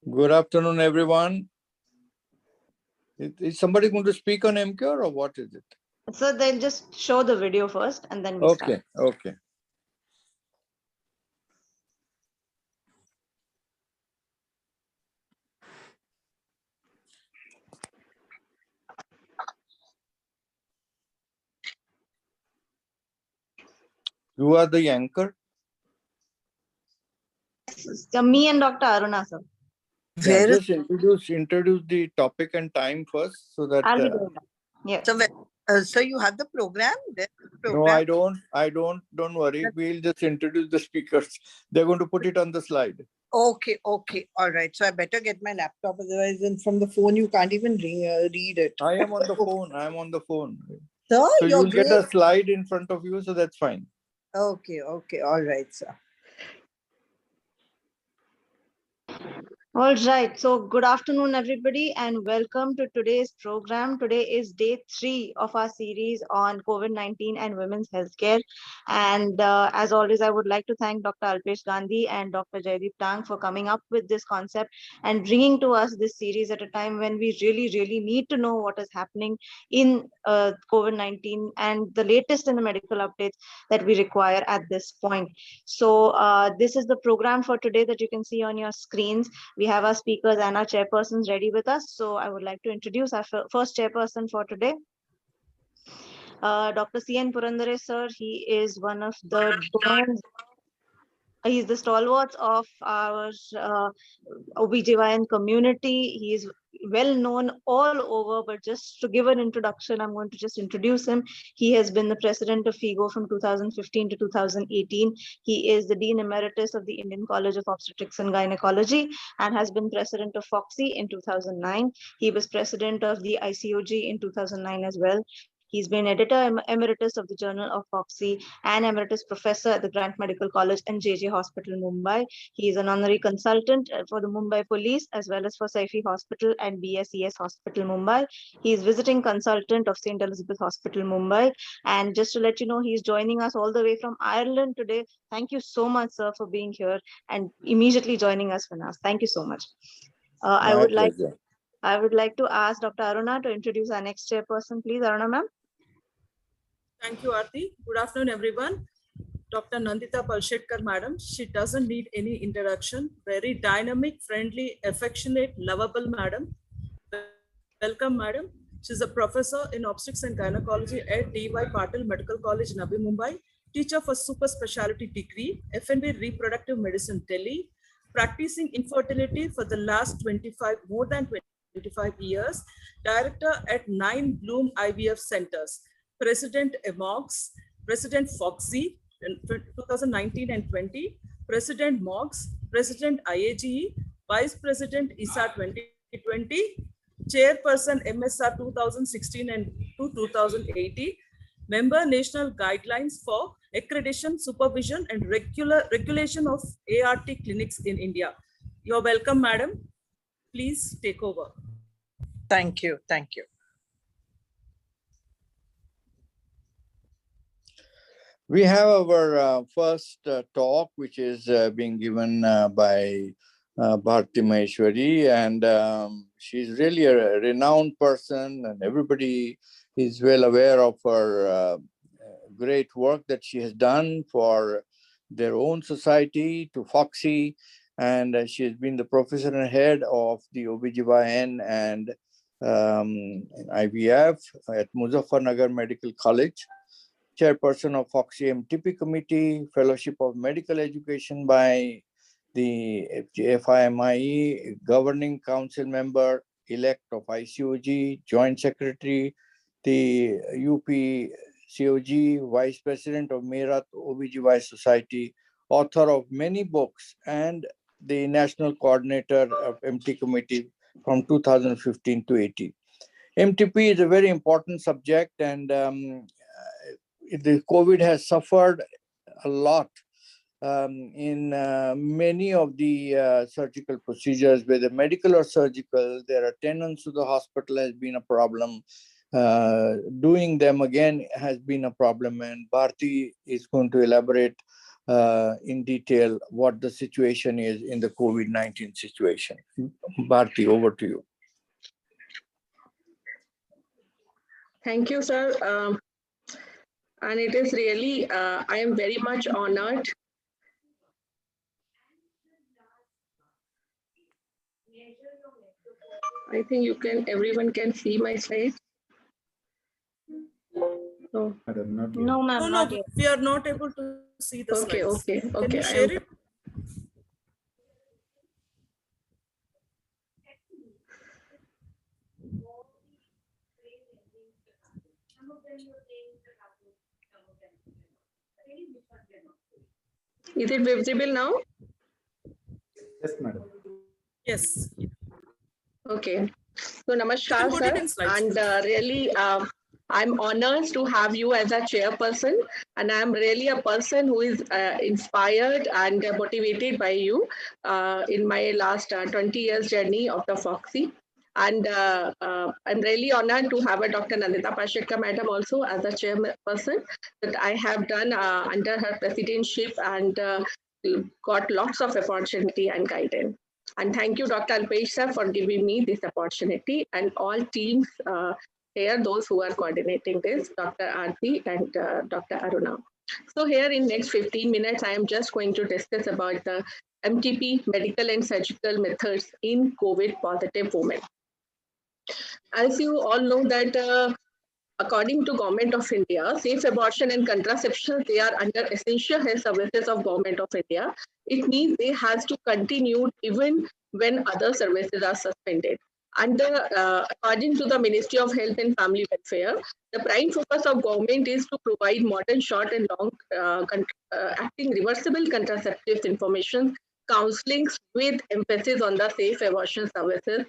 Good afternoon, everyone. Is somebody going to speak on MCure or what is it? So they'll just show the video first and then we start. Okay. You are the anchor? So me and Dr. Aruna, sir. Yeah, just introduce the topic and time first so that... I'll be doing that. Yeah. So you have the program? No, I don't. Don't worry. We'll just introduce the speakers. They're going to put it on the slide. Okay. All right. So I better get my laptop. Otherwise, then from the phone, you can't even read it. I am on the phone. So you'll get a slide in front of you, so that's fine. Okay. All right, sir. All right. So good afternoon, everybody, and welcome to today's program. Today is day 3 of our series on COVID-19 and women's healthcare. And as always, I would like to thank Dr. Alpesh Gandhi and Dr. Jaideep Tang for coming up with this concept and bringing to us this series at a time when we really need to know what is happening in COVID-19 and the latest in the medical updates that we require at this point. So this is the program for today that you can see on your screens. We have our speakers and our chairpersons ready with us. So I would like to introduce our first chairperson for today. Dr. C.N. Purandare, sir. He is one of the donors. He's the stalwarts of our OBGYN community. He is well known all over, but just to give an introduction, I'm going to just introduce him. He has been the president of FIGO from 2015 to 2018. He is the Dean Emeritus of the Indian College of Obstetrics and Gynecology and has been president of FOXI in 2009. He was president of the ICOG in 2009 as well. He's been editor emeritus of the Journal of FOXI and emeritus professor at the Grant Medical College and JJ Hospital, Mumbai. He is an honorary consultant for the Mumbai Police as well as for Saifi Hospital and BSES Hospital, Mumbai. He is visiting consultant of St. Elizabeth Hospital, Mumbai. And just to let you know, he's joining us all the way from Ireland today. Thank you so much, sir, for being here and immediately joining us for us. Thank you so much. I would like to ask Dr. Aruna to introduce our next chairperson, please. Aruna, ma'am. Thank you, Aarti. Good afternoon, everyone. Dr. Nandita Palshetkar, madam. She doesn't need any introduction. Very dynamic, friendly, affectionate, lovable, madam. Welcome, madam. She's a professor in obstetrics and gynecology at D.Y. Patil Medical College, Navi Mumbai. Teacher for super specialty degree, FNB Reproductive Medicine, Delhi. Practicing infertility for the last more than 25 years. Director at 9 Bloom IVF centers. President EMOGS, President FOXI in 2019 and 20, President MOGS, President IAGE, Vice President ISA 2020, Chairperson MSR 2016 and 2018, Member National Guidelines for Accreditation, Supervision and Regulation of ART Clinics in India. You're welcome, madam. Please take over. Thank you. We have our first talk, which is being given by Bharti Maheshwari, and she's really a renowned person, and everybody is well aware of her great work that she has done for their own society, to FOXI, and she has been the professor and head of the OBGYN and IVF at Muzaffarnagar Medical College. Chairperson of FOXI MTP Committee, Fellowship of Medical Education by the FIMIE, Governing Council Member elect of ICOG, Joint Secretary, the UP-COG, Vice President of Meerut OBGY Society, author of many books, and the National Coordinator of MT Committee from 2015 to 18. MTP is a very important subject, and the COVID has suffered a lot in many of the surgical procedures, whether medical or surgical. Their attendance to the hospital has been a problem. Doing them again has been a problem, and Bharti is going to elaborate in detail what the situation is in the COVID-19 situation. Bharti, over to you. Thank you, sir. And it is really, I am very much honored. I think everyone can see my slides. No. No, ma'am, No, not no, yet. we are not able to see the Okay, slides. okay, Can okay. you share it? Is it visible now? Yes, madam. Yes. Okay. So You namaskar, can put it sir. in slides. And really, I'm honored to have you as a chairperson. And I'm really a person who is inspired and motivated by you in my last 20 years journey of the Foxy. And I'm really honored to have a Dr. Nandita Palshetkar madam also as a chairperson that I have done under her presidency and got lots of opportunity and guidance. And thank you, Dr. Alpesh sir, for giving me this opportunity and all teams here, those who are coordinating this, Dr. Aarti and Dr. Aruna. So here in next 15 minutes, I am just going to discuss about the MTP, medical and surgical methods in COVID positive women. As you all know that according to Government of India, safe abortion and contraception, they are under essential health services of Government of India. It means they has to continue even when other services are suspended. And according to the Ministry of Health and Family Welfare, the prime focus of government is to provide modern, short and long acting reversible contraceptives information, counseling with emphasis on the safe abortion services.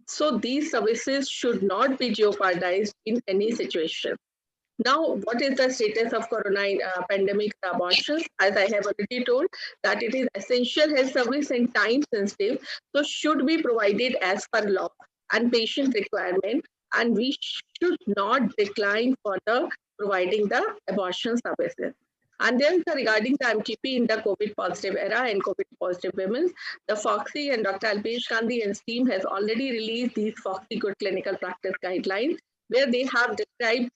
So these services should not be jeopardized in any situation. Now, what is the status of corona pandemic abortions? As I have already told, that it is essential health service and time sensitive, so should be provided as per law and patient requirement, and we should not decline for the providing the abortion services. And then regarding the MTP in the COVID positive era and COVID positive women, the Foxy and Dr. Alpesh Gandhi and team has already released these Foxy Good Clinical Practice Guidelines, where they have described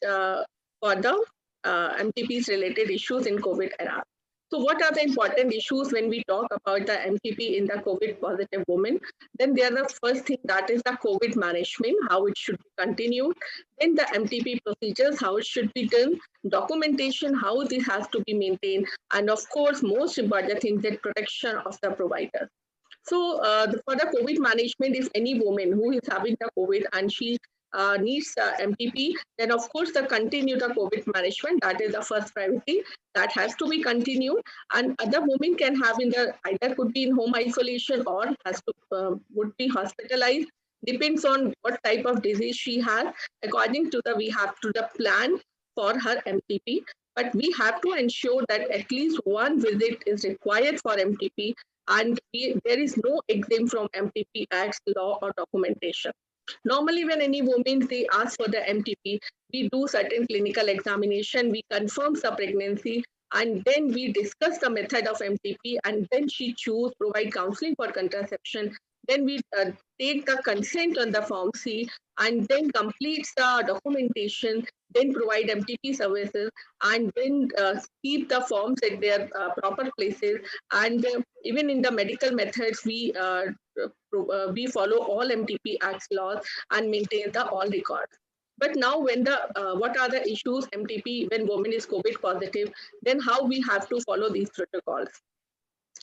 for the MTPs related issues in COVID era. So what are the important issues when we talk about the MTP in the COVID positive women? Then there the first thing that is the COVID management, how it should be continued. Then the MTP procedures, how it should be done. Documentation, how this has to be maintained. And of course, most important thing, the protection of the provider. So for the COVID management, if any woman who is having the COVID and she needs MTP, then of course the continue the COVID management, that is the first priority, that has to be continued. And other women can have in the, either could be in home isolation or has to would be hospitalized, depends on what type of disease she has. According to the, we have to the plan for her MTP, but we have to ensure that at least one visit is required for MTP, and there is no exempt from MTP Act's law or documentation. Normally, when any woman they ask for the MTP, we do certain clinical examination, we confirm the pregnancy, and then we discuss the method of MTP, and then she choose provide counseling for contraception. Then we take the consent on the Form C, and then completes the documentation, then provide MTP services, and then keep the forms at their proper places. And even in the medical methods, we follow all MTP Act's laws and maintain the all records. But now when the, what are the issues MTP when woman is COVID positive, then how we have to follow these protocols.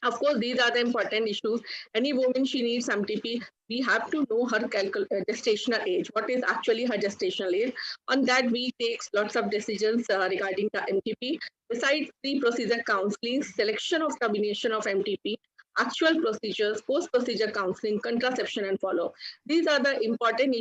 Of course, these are the important issues. Any woman, she needs MTP, we have to know her gestational age. What is actually her gestational age? On that, we take lots of decisions regarding the MTP. Besides pre-procedure counseling, selection of combination of MTP, actual procedures, post-procedure counseling, contraception, and follow. These are the important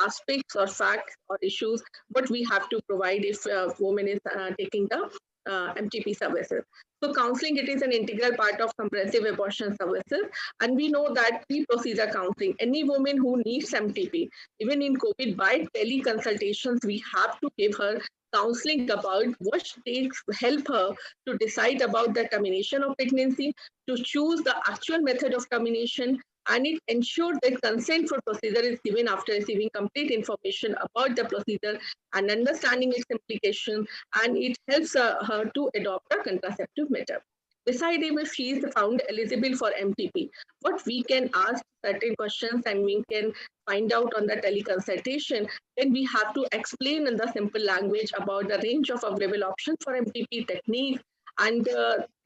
aspects or facts or issues what we have to provide if a woman is taking the MTP services. So counseling, it is an integral part of comprehensive abortion services. And we know that pre-procedure counseling, any woman who needs MTP, even in COVID, by teleconsultations, we have to give her counseling about what takes help her to decide about the termination of pregnancy, to choose the actual method of termination, and it ensures that consent for procedure is given after receiving complete information about the procedure and understanding its implications, and it helps her to adopt a contraceptive method. Besides, if she is found eligible for MTP, what we can ask certain questions and we can find out on the teleconsultation, then we have to explain in the simple language about the range of available options for MTP techniques and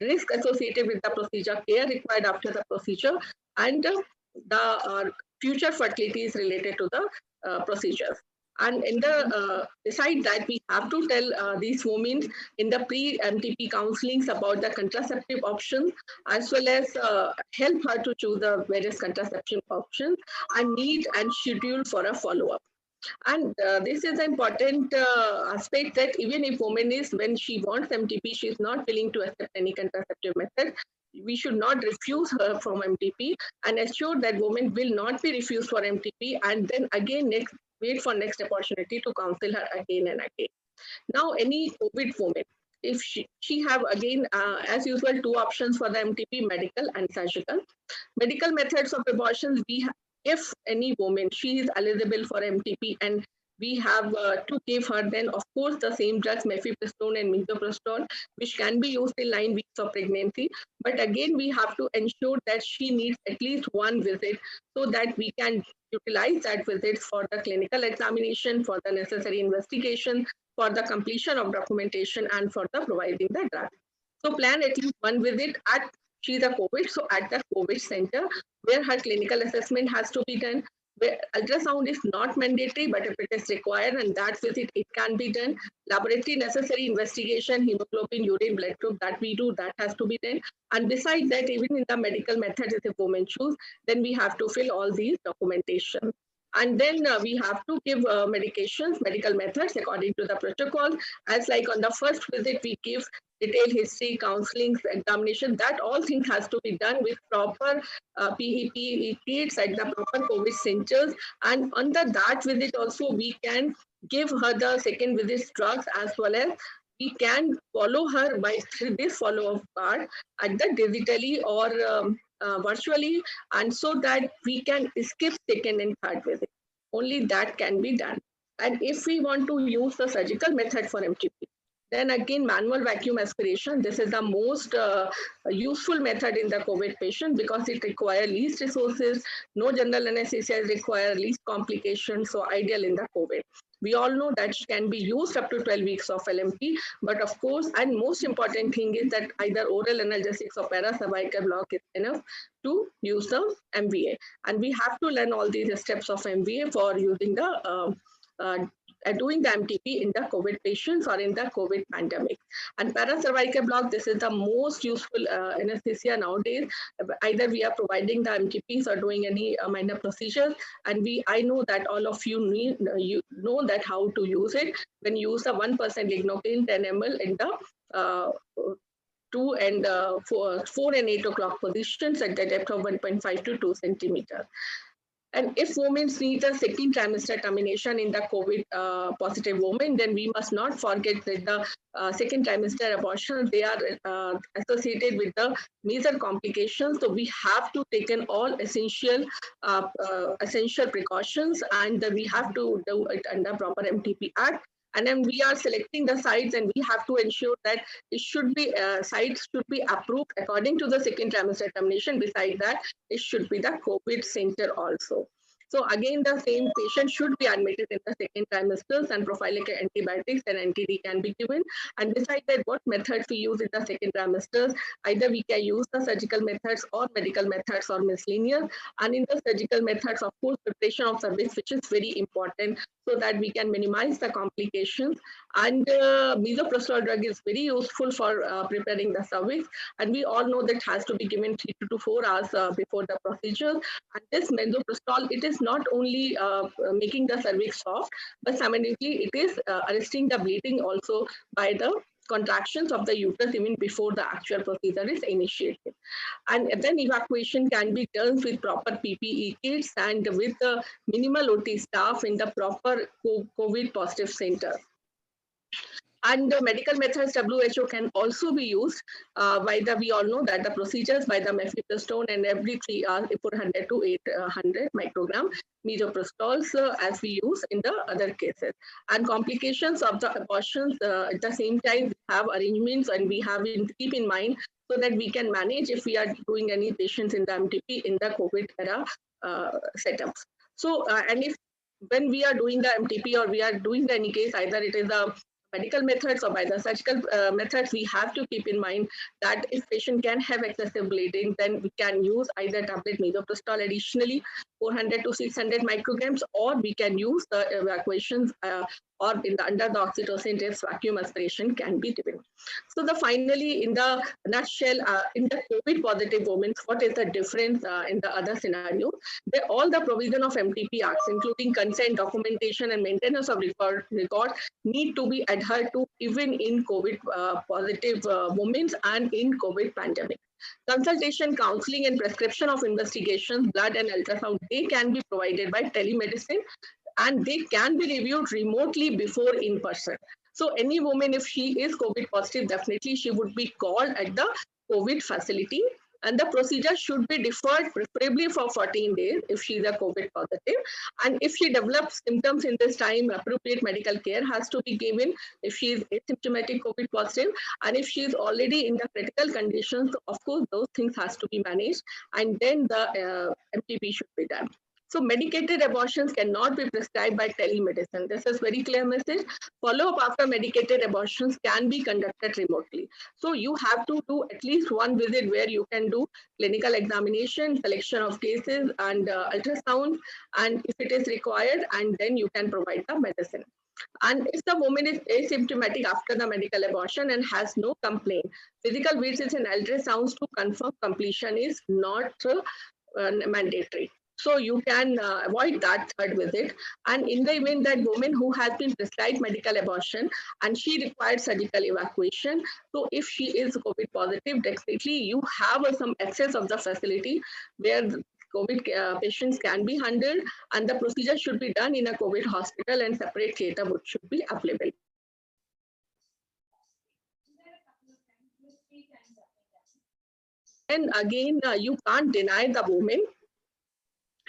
risk associated with the procedure, care required after the procedure, and the future fertilities related to the procedures. And in the beside that, we have to tell these women in the pre-MTP counselings about the contraceptive options, as well as help her to choose the various contraceptive options and need and schedule for a follow-up. And this is an important aspect that even if woman is, when she wants MTP, she is not willing to accept any contraceptive method, we should not refuse her from MTP and assure that woman will not be refused for MTP and then again wait for next opportunity to counsel her again and again. Now, any COVID woman, if she have again, as usual, two options for the MTP, medical and surgical. Medical methods of abortions, if any woman, she is eligible for MTP and we have to give her then, of course, the same drugs, mifepristone and misoprostol, which can be used in 9 weeks of pregnancy. But again, we have to ensure that she needs at least one visit so that we can utilize that visit for the clinical examination, for the necessary investigation, for the completion of documentation, and for the providing the drug. So plan at least one visit at, she's a COVID, so at the COVID center where her clinical assessment has to be done, where ultrasound is not mandatory, but if it is required and that visit, it can be done. Laboratory necessary investigation, hemoglobin, urine, blood group, that we do, that has to be done. And besides that, even in the medical methods, if a woman choose, then we have to fill all these documentation. And then we have to give medications, medical methods according to the protocol. As like on the first visit, we give detailed history, counseling, examination, that all things has to be done with proper PEP kits at the proper COVID centers. And under that visit also, we can give her the second visit drugs, as well as we can follow her by this follow-up card at the digitally or virtually, and so that we can skip second and third visit. Only that can be done. And if we want to use the surgical method for MTP, then again, manual vacuum aspiration. This is the most useful method in the COVID patient because it requires least resources, no general anesthesia is required, least complications, so ideal in the COVID. We all know that can be used up to 12 weeks of LMP, but of course, and most important thing is that either oral analgesics or paracervical block is enough to use the MVA. And we have to learn all these steps of MVA for using the doing the MTP in the COVID patients or in the COVID pandemic. And paracervical block, this is the most useful anesthesia nowadays. Either we are providing the MTPs or doing any minor procedures. And I know that all of you know that how to use it. When you use the 1% lignocaine 10 ml in the 2 and 4 and 8 o'clock positions at the depth of 1.5 to 2 centimeters. And if women need a second trimester termination in the COVID positive woman, then we must not forget that the second trimester abortion, they are associated with the major complications. So we have to take in all essential precautions, and we have to do it under proper MTP Act. And then we are selecting the sites, and we have to ensure that it should be sites should be approved according to the second trimester termination. Besides that, it should be the COVID center also. So again, the same patient should be admitted in the second trimesters, and prophylactic antibiotics and NTD can be given. And besides that, what methods we use in the second trimesters, either we can use the surgical methods or medical methods or miscellaneous. And in the surgical methods, of course, preparation of cervix, which is very important, so that we can minimize the complications. And misoprostol drug is very useful for preparing the cervix. And we all know that has to be given 3 to 4 hours before the procedure. And this misoprostol, it is not only making the cervix soft, but simultaneously it is arresting the bleeding also by the contractions of the uterus even before the actual procedure is initiated. And then evacuation can be done with proper PPE kits and with the minimal OT staff in the proper COVID positive center. And the medical methods WHO can also be used we all know that the procedures by the mifepristone and every 3 hours 400 to 800 microgram misoprostols as we use in the other cases. And complications of the abortions at the same time we have arrangements and we have keep in mind so that we can manage if we are doing any patients in the MTP in the COVID era setups. So and if when we are doing the MTP or we are doing the any case, either it is a medical methods or by the surgical methods, we have to keep in mind that if patient can have excessive bleeding, then we can use either tablet misoprostol additionally 400 to 600 micrograms, or we can use the evacuations or in the under the oxytocin tips vacuum aspiration can be given. So the finally in the nutshell, in the COVID positive women, what is the difference in the other scenario? All the provision of MTP acts, including consent, documentation, and maintenance of record need to be adhered to even in COVID positive women and in COVID pandemic. Consultation, counseling, and prescription of investigations, blood and ultrasound, they can be provided by telemedicine and they can be reviewed remotely before in person. So any woman, if she is COVID positive, definitely she would be called at the COVID facility. And the procedure should be deferred preferably for 14 days if she is a COVID positive. And if she develops symptoms in this time, appropriate medical care has to be given if she is asymptomatic COVID positive. And if she is already in the critical conditions, of course, those things has to be managed. And then the MTP should be done. So medicated abortions cannot be prescribed by telemedicine. This is very clear message. Follow-up after medicated abortions can be conducted remotely. So you have to do at least one visit where you can do clinical examination, selection of cases and ultrasound, and if it is required, and then you can provide the medicine. And if the woman is asymptomatic after the medical abortion and has no complaint, physical visits and ultrasounds to confirm completion is not mandatory. So you can avoid that third visit. And in the event that woman who has been prescribed medical abortion and she requires surgical evacuation, so if she is COVID positive, definitely you have some access of the facility where COVID patients can be handled, and the procedure should be done in a COVID hospital and separate theatre should be available. And again, you can't deny the woman,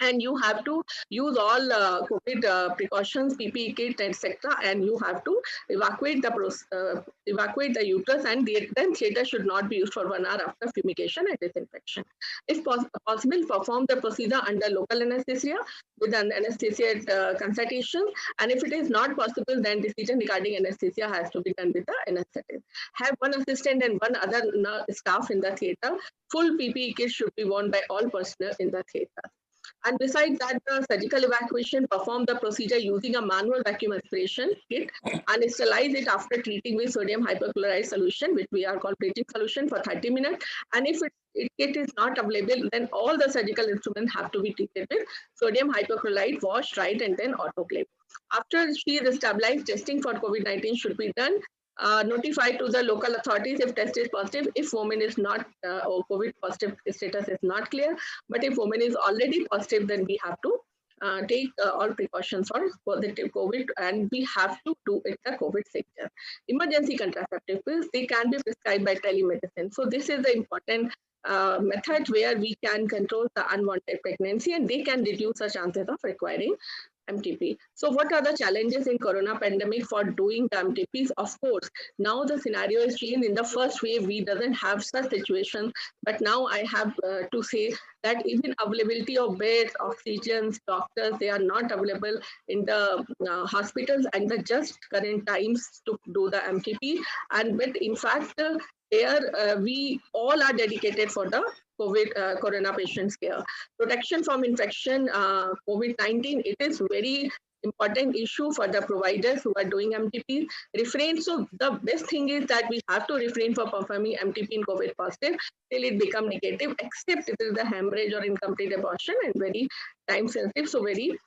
and you have to use all COVID precautions, PPE kit, etc. And you have to evacuate the uterus, and then theatre should not be used for 1 hour after fumigation and disinfection. If possible, perform the procedure under local anesthesia with an anesthesia consultation. And if it is not possible, then decision regarding anesthesia has to be done with the anesthetist. Have one assistant and one other staff in the theatre. Full PPE kit should be worn by all personnel in the theatre. And besides that, the surgical evacuation, perform the procedure using a manual vacuum aspiration kit and sterilize it after treating with sodium hypochlorite solution, which we are called bleaching solution, for 30 minutes. And if it is not available, then all the surgical instruments have to be treated with sodium hypochlorite, washed, dried, and then autoclave. After she is stabilized, testing for COVID-19 should be done. Notify to the local authorities if test is positive, if woman is not or COVID positive status is not clear. But if woman is already positive, then we have to take all precautions for positive COVID, and we have to do it the COVID sector. Emergency contraceptive pills, they can be prescribed by telemedicine. So this is the important method where we can control the unwanted pregnancy, and they can reduce the chances of requiring MTP. So what are the challenges in corona pandemic for doing the MTPs? Of course, now the scenario is changed. In the first wave, we doesn't have such situation, but now I have to say that even availability of beds, oxygen, doctors, they are not available in the hospitals and the just current times to do the MTP. And but in fact, we all are dedicated for the COVID corona patients care. Protection from infection, COVID-19, it is very important issue for the providers who are doing MTP. So the best thing is that we have to refrain from performing MTP in COVID positive till it become negative, except it is the hemorrhage or incomplete abortion and very time sensitive, so very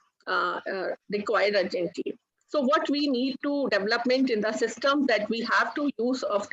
required urgently. So what we need to development in the system that we have to use of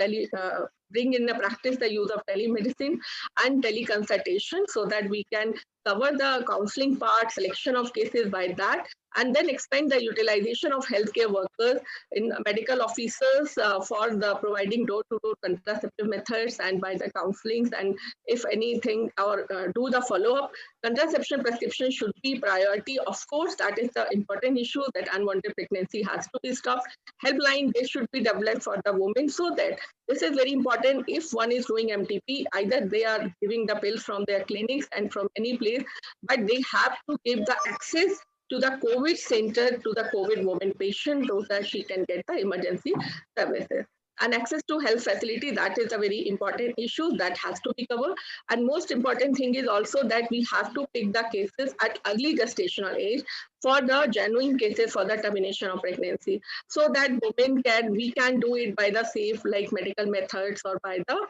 bring in the practice the use of telemedicine and teleconsultation so that we can cover the counseling part, selection of cases by that, and then expand the utilization of healthcare workers in medical officers for the providing door-to-door contraceptive methods and by the counselings, and if anything, or do the follow-up. Contraception prescription should be priority. Of course, that is the important issue that unwanted pregnancy has to be stopped. Helpline, they should be developed for the women so that this is very important. If one is doing MTP, either they are giving the pills from their clinics and from any place, but they have to give the access to the COVID center to the COVID woman patient so that she can get the emergency services. And access to health facility, that is a very important issue that has to be covered. And most important thing is also that we have to pick the cases at early gestational age for the genuine cases for the termination of pregnancy, so that we can do it by the safe like medical methods or by the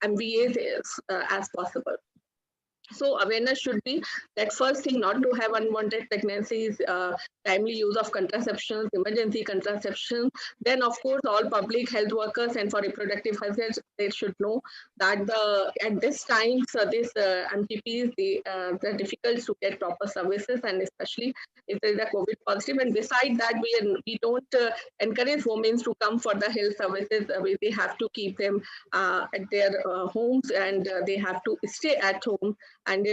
MVAs as possible. So awareness should be that first thing, not to have unwanted pregnancies, timely use of contraception, emergency contraception. Then of course, all public health workers and for reproductive health, they should know that at this time, so this MTPs, they're difficult to get proper services, and especially if there is a COVID positive. And beside that, we don't encourage women to come for the health services. They have to keep them at their homes, and they have to stay at home and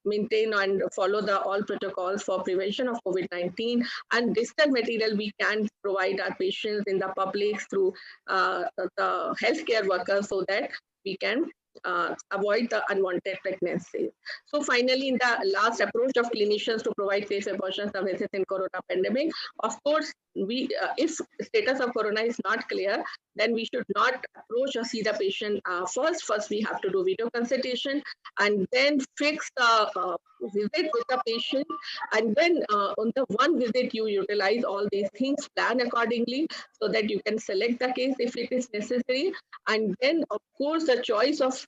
maintain and follow all protocols for prevention of COVID-19. And distant material we can provide our patients in the public through the healthcare workers so that we can avoid the unwanted pregnancy. So finally, in the last approach of clinicians to provide safe abortion services in Corona pandemic, of course, if status of Corona is not clear, then we should not approach or see the patient first. First, we have to do video consultation and then fix the visit with the patient. And then on the one visit, you utilize all these things, plan accordingly so that you can select the case if it is necessary. And then, of course, the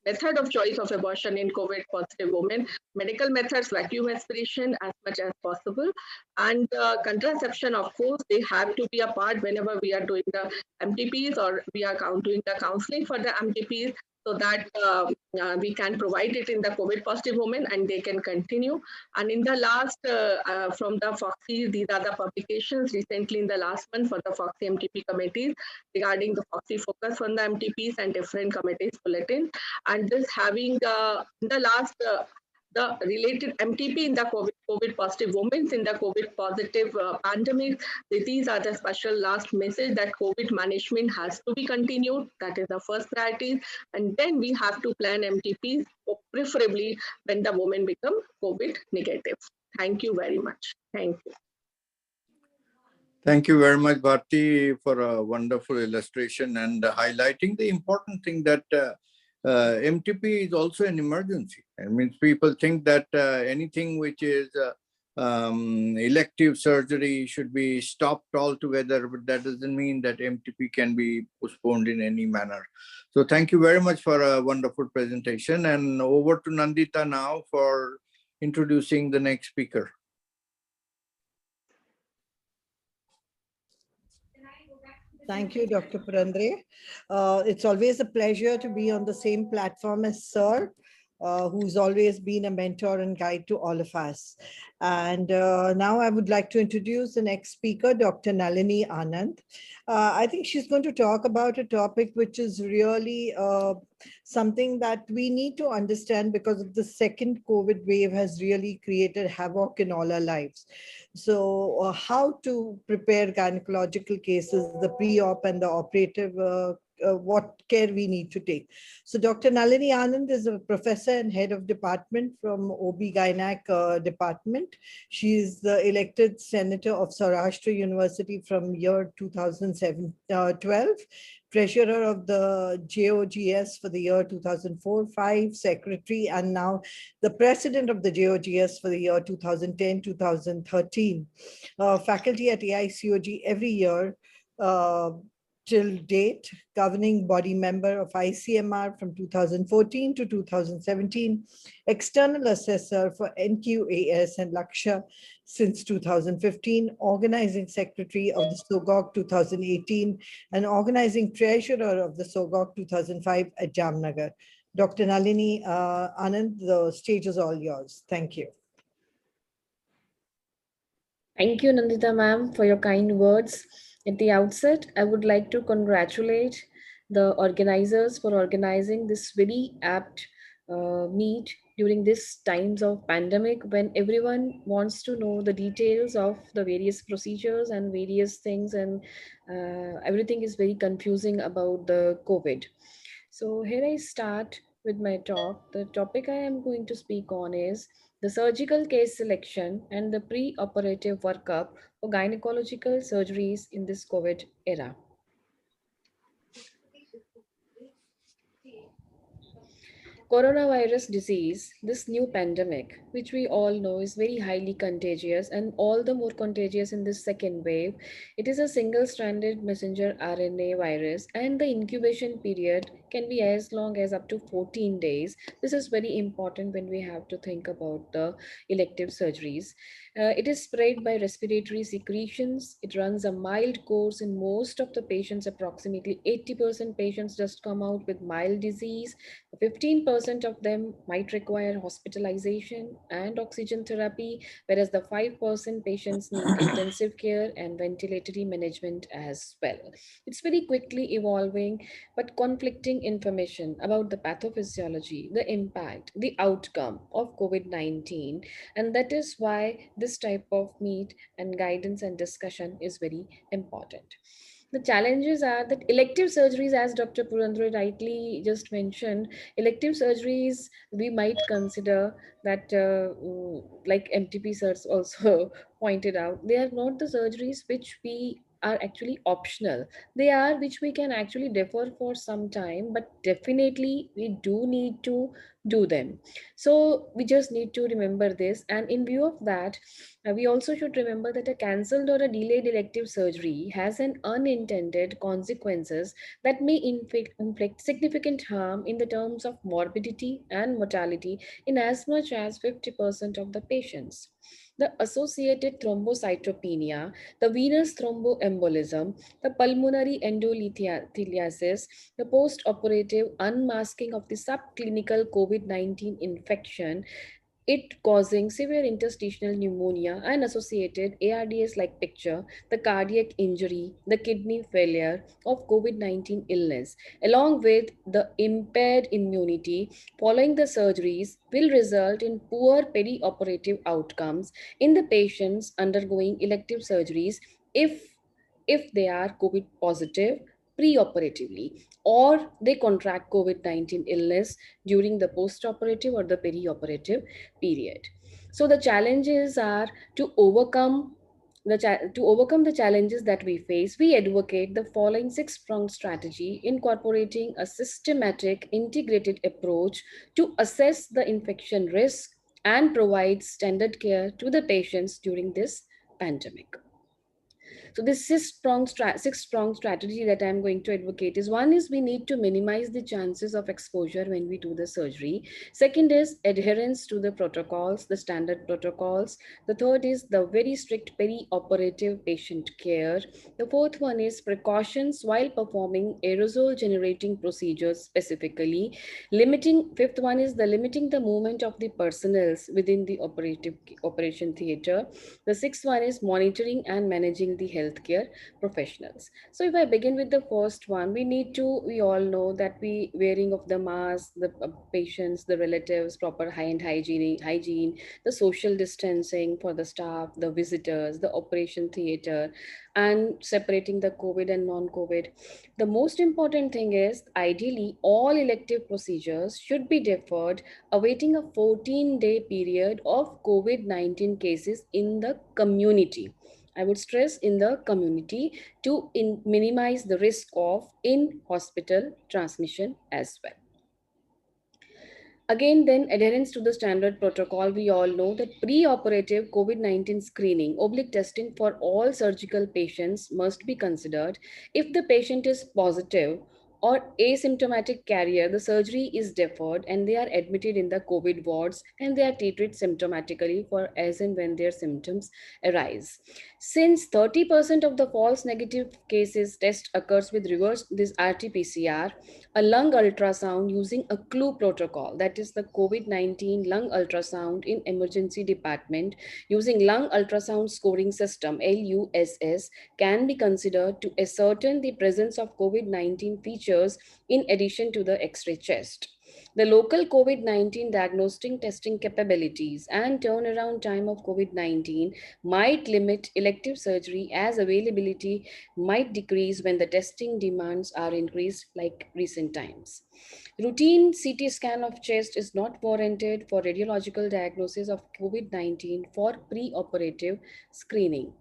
method of choice of abortion in COVID positive women, medical methods, vacuum aspiration as much as possible. And contraception, of course, they have to be a part whenever we are doing the MTPs or we are doing the counseling for the MTPs, so that we can provide it in the COVID positive women and they can continue. And in the last, from the FOXI, these are the publications recently in the last month for the FOXI MTP committees regarding the FOXI focus on the MTPs and different committees bulletin. And this having the last, the related MTP in the COVID positive women in the COVID positive pandemic. These are the special last message that COVID management has to be continued. That is the first priority. And then we have to plan MTPs, preferably when the women become COVID negative. Thank you very much. Thank you. Thank you very much, Bharti, for a wonderful illustration and highlighting the important thing that MTP is also an emergency. I mean, people think that anything which is elective surgery should be stopped altogether, but that doesn't mean that MTP can be postponed in any manner. So thank you very much for a wonderful presentation. And over to Nandita now for introducing the next speaker. Thank you, Dr. Purandare. It's always a pleasure to be on the same platform as Sir, who's always been a mentor and guide to all of us. And now I would like to introduce the next speaker, Dr. Nalini Anand. I think she's going to talk about a topic which is really something that we need to understand because of the second COVID wave has really created havoc in all our lives. So how to prepare gynecological cases, the pre-op and the operative, what care we need to take. So Dr. Nalini Anand is a professor and head of department from OB-GYNEC department. She is the elected senator of Saurashtra University from year 2012, treasurer of the JOGS for the year 2004-05, secretary, and now the president of the JOGS for the year 2010-2013. Faculty at AICOG every year. till date, governing body member of ICMR from 2014 to 2017, external assessor for NQAS and Lakshya since 2015, organizing secretary of the SOGOG 2018, and organizing treasurer of the SOGOG 2005 at Jamnagar. Dr. Nalini Anand, the stage is all yours. Thank you. Thank you, Nandita ma'am, for your kind words. At the outset, I would like to congratulate the organizers for organizing this very apt meet during these times of pandemic, when everyone wants to know the details of the various procedures and various things, and everything is very confusing about the COVID. So here I start with my talk. The topic I am going to speak on is the surgical case selection and the pre-operative workup for gynecological surgeries in this COVID era. Coronavirus disease, this new pandemic, which we all know is very highly contagious and all the more contagious in this second wave. It is a single-stranded messenger RNA virus, and the incubation period can be as long as up to 14 days. This is very important when we have to think about the elective surgeries. It is spread by respiratory secretions. It runs a mild course in most of the patients. Approximately 80% patients just come out with mild disease. 15% of them might require hospitalization and oxygen therapy, whereas the 5% patients need intensive care and ventilatory management as well. It's very quickly evolving, but conflicting information about the pathophysiology, the impact, the outcome of COVID-19. And that is why this type of meet and guidance and discussion is very important. The challenges are that elective surgeries, as Dr. Purandre rightly just mentioned, elective surgeries we might consider that, like MTP sirs also pointed out, they are not the surgeries which we are actually optional. They are which we can actually defer for some time, but definitely we do need to do them. So we just need to remember this. And in view of that, we also should remember that a cancelled or a delayed elective surgery has an unintended consequences that may inflict significant harm in the terms of morbidity and mortality in as much as 50% of the patients. The associated thrombocytopenia, the venous thromboembolism, the pulmonary endotheliasis, the post-operative unmasking of the subclinical COVID-19 infection, it causing severe interstitial pneumonia and associated ARDS like picture, the cardiac injury, the kidney failure of COVID 19 illness, along with the impaired immunity following the surgeries, will result in poor perioperative outcomes in the patients undergoing elective surgeries if they are COVID positive preoperatively, or they contract COVID-19 illness during the postoperative or the perioperative period. So the challenges are to overcome the challenges that we face. We advocate the following six-pronged strategy, incorporating a systematic integrated approach to assess the infection risk and provide standard care to the patients during this pandemic. So this six-pronged strategy that I'm going to advocate is: one is we need to minimize the chances of exposure when we do the surgery. Second is adherence to the protocols, the standard protocols. The third is the very strict peri-operative patient care. The fourth one is precautions while performing aerosol generating procedures specifically. Fifth one is the limiting the movement of the personnel within the operation theater. The sixth one is monitoring and managing the healthcare professionals. So if I begin with the first one, we all know that we wearing of the mask, the patients, the relatives, proper hand hygiene, the social distancing for the staff, the visitors, the operation theater, and separating the COVID and non-COVID. The most important thing is ideally all elective procedures should be deferred, awaiting a 14-day period of COVID-19 cases in the community. I would stress in the community to minimize the risk of in-hospital transmission as well. Again, then adherence to the standard protocol, we all know that pre-operative COVID-19 screening, oblique testing for all surgical patients must be considered. If the patient is positive or asymptomatic carrier, the surgery is deferred and they are admitted in the COVID wards and they are treated symptomatically for as and when their symptoms arise. Since 30% of the false negative cases test occurs with reverse this RT-PCR, a lung ultrasound using a CLUE protocol, that is the COVID-19 lung ultrasound in emergency department using lung ultrasound scoring system LUSS, can be considered to ascertain the presence of COVID-19 features in addition to the X-ray chest. The local COVID-19 diagnostic testing capabilities and turnaround time of COVID-19 might limit elective surgery as availability might decrease when the testing demands are increased like recent times. Routine CT scan of chest is not warranted for radiological diagnosis of COVID-19 for pre-operative screening.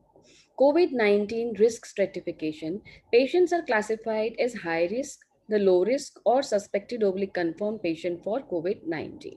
COVID-19 risk stratification. Patients are classified as high risk, the low risk, or suspected oblique confirmed patient for COVID-19.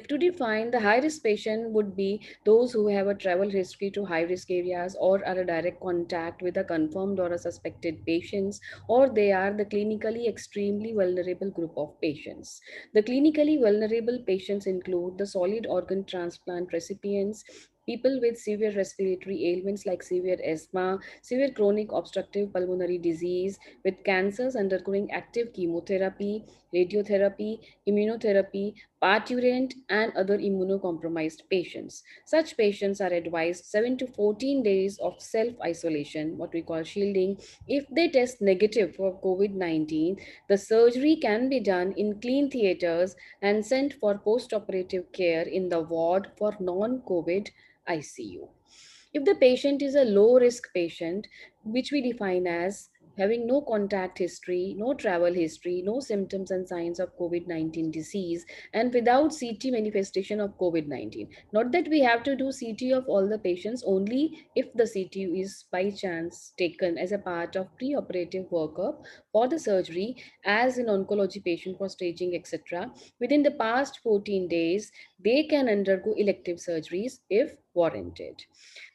To define the high risk patient would be those who have a travel history to high risk areas or are a direct contact with a confirmed or a suspected patients, or they are the clinically extremely vulnerable group of patients. The clinically vulnerable patients include the solid organ transplant recipients, people with severe respiratory ailments like severe asthma, severe chronic obstructive pulmonary disease, with cancers undergoing active chemotherapy, radiotherapy, immunotherapy, parturient, and other immunocompromised patients. Such patients are advised 7 to 14 days of self isolation, what we call shielding. If they test negative for COVID 19, the surgery can be done in clean theaters and sent for post operative care in the ward for non COVID ICU. If the patient is a low risk patient, which we define as having no contact history, no travel history, no symptoms and signs of COVID 19 disease, and without CT manifestation of COVID 19. Not that we have to do CT of all the patients, only if the CT is by chance taken as a part of pre operative workup for the surgery, as in oncology patient for staging, etc. Within the past 14 days, they can undergo elective surgeries if warranted.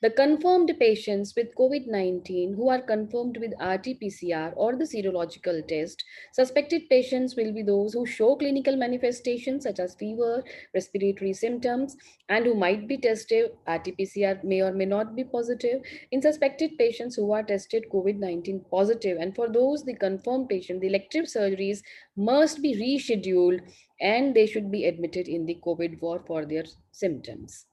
The confirmed patients with COVID 19 who are confirmed with RT PCR or the serological test, suspected patients will be those who show clinical manifestations such as fever, respiratory symptoms, and who might be tested. RT PCR may or may not be positive. In suspected patients who are tested COVID 19 positive, and for those, the confirmed patient, the elective surgeries must be rescheduled and they should be admitted in the COVID ward for their symptoms.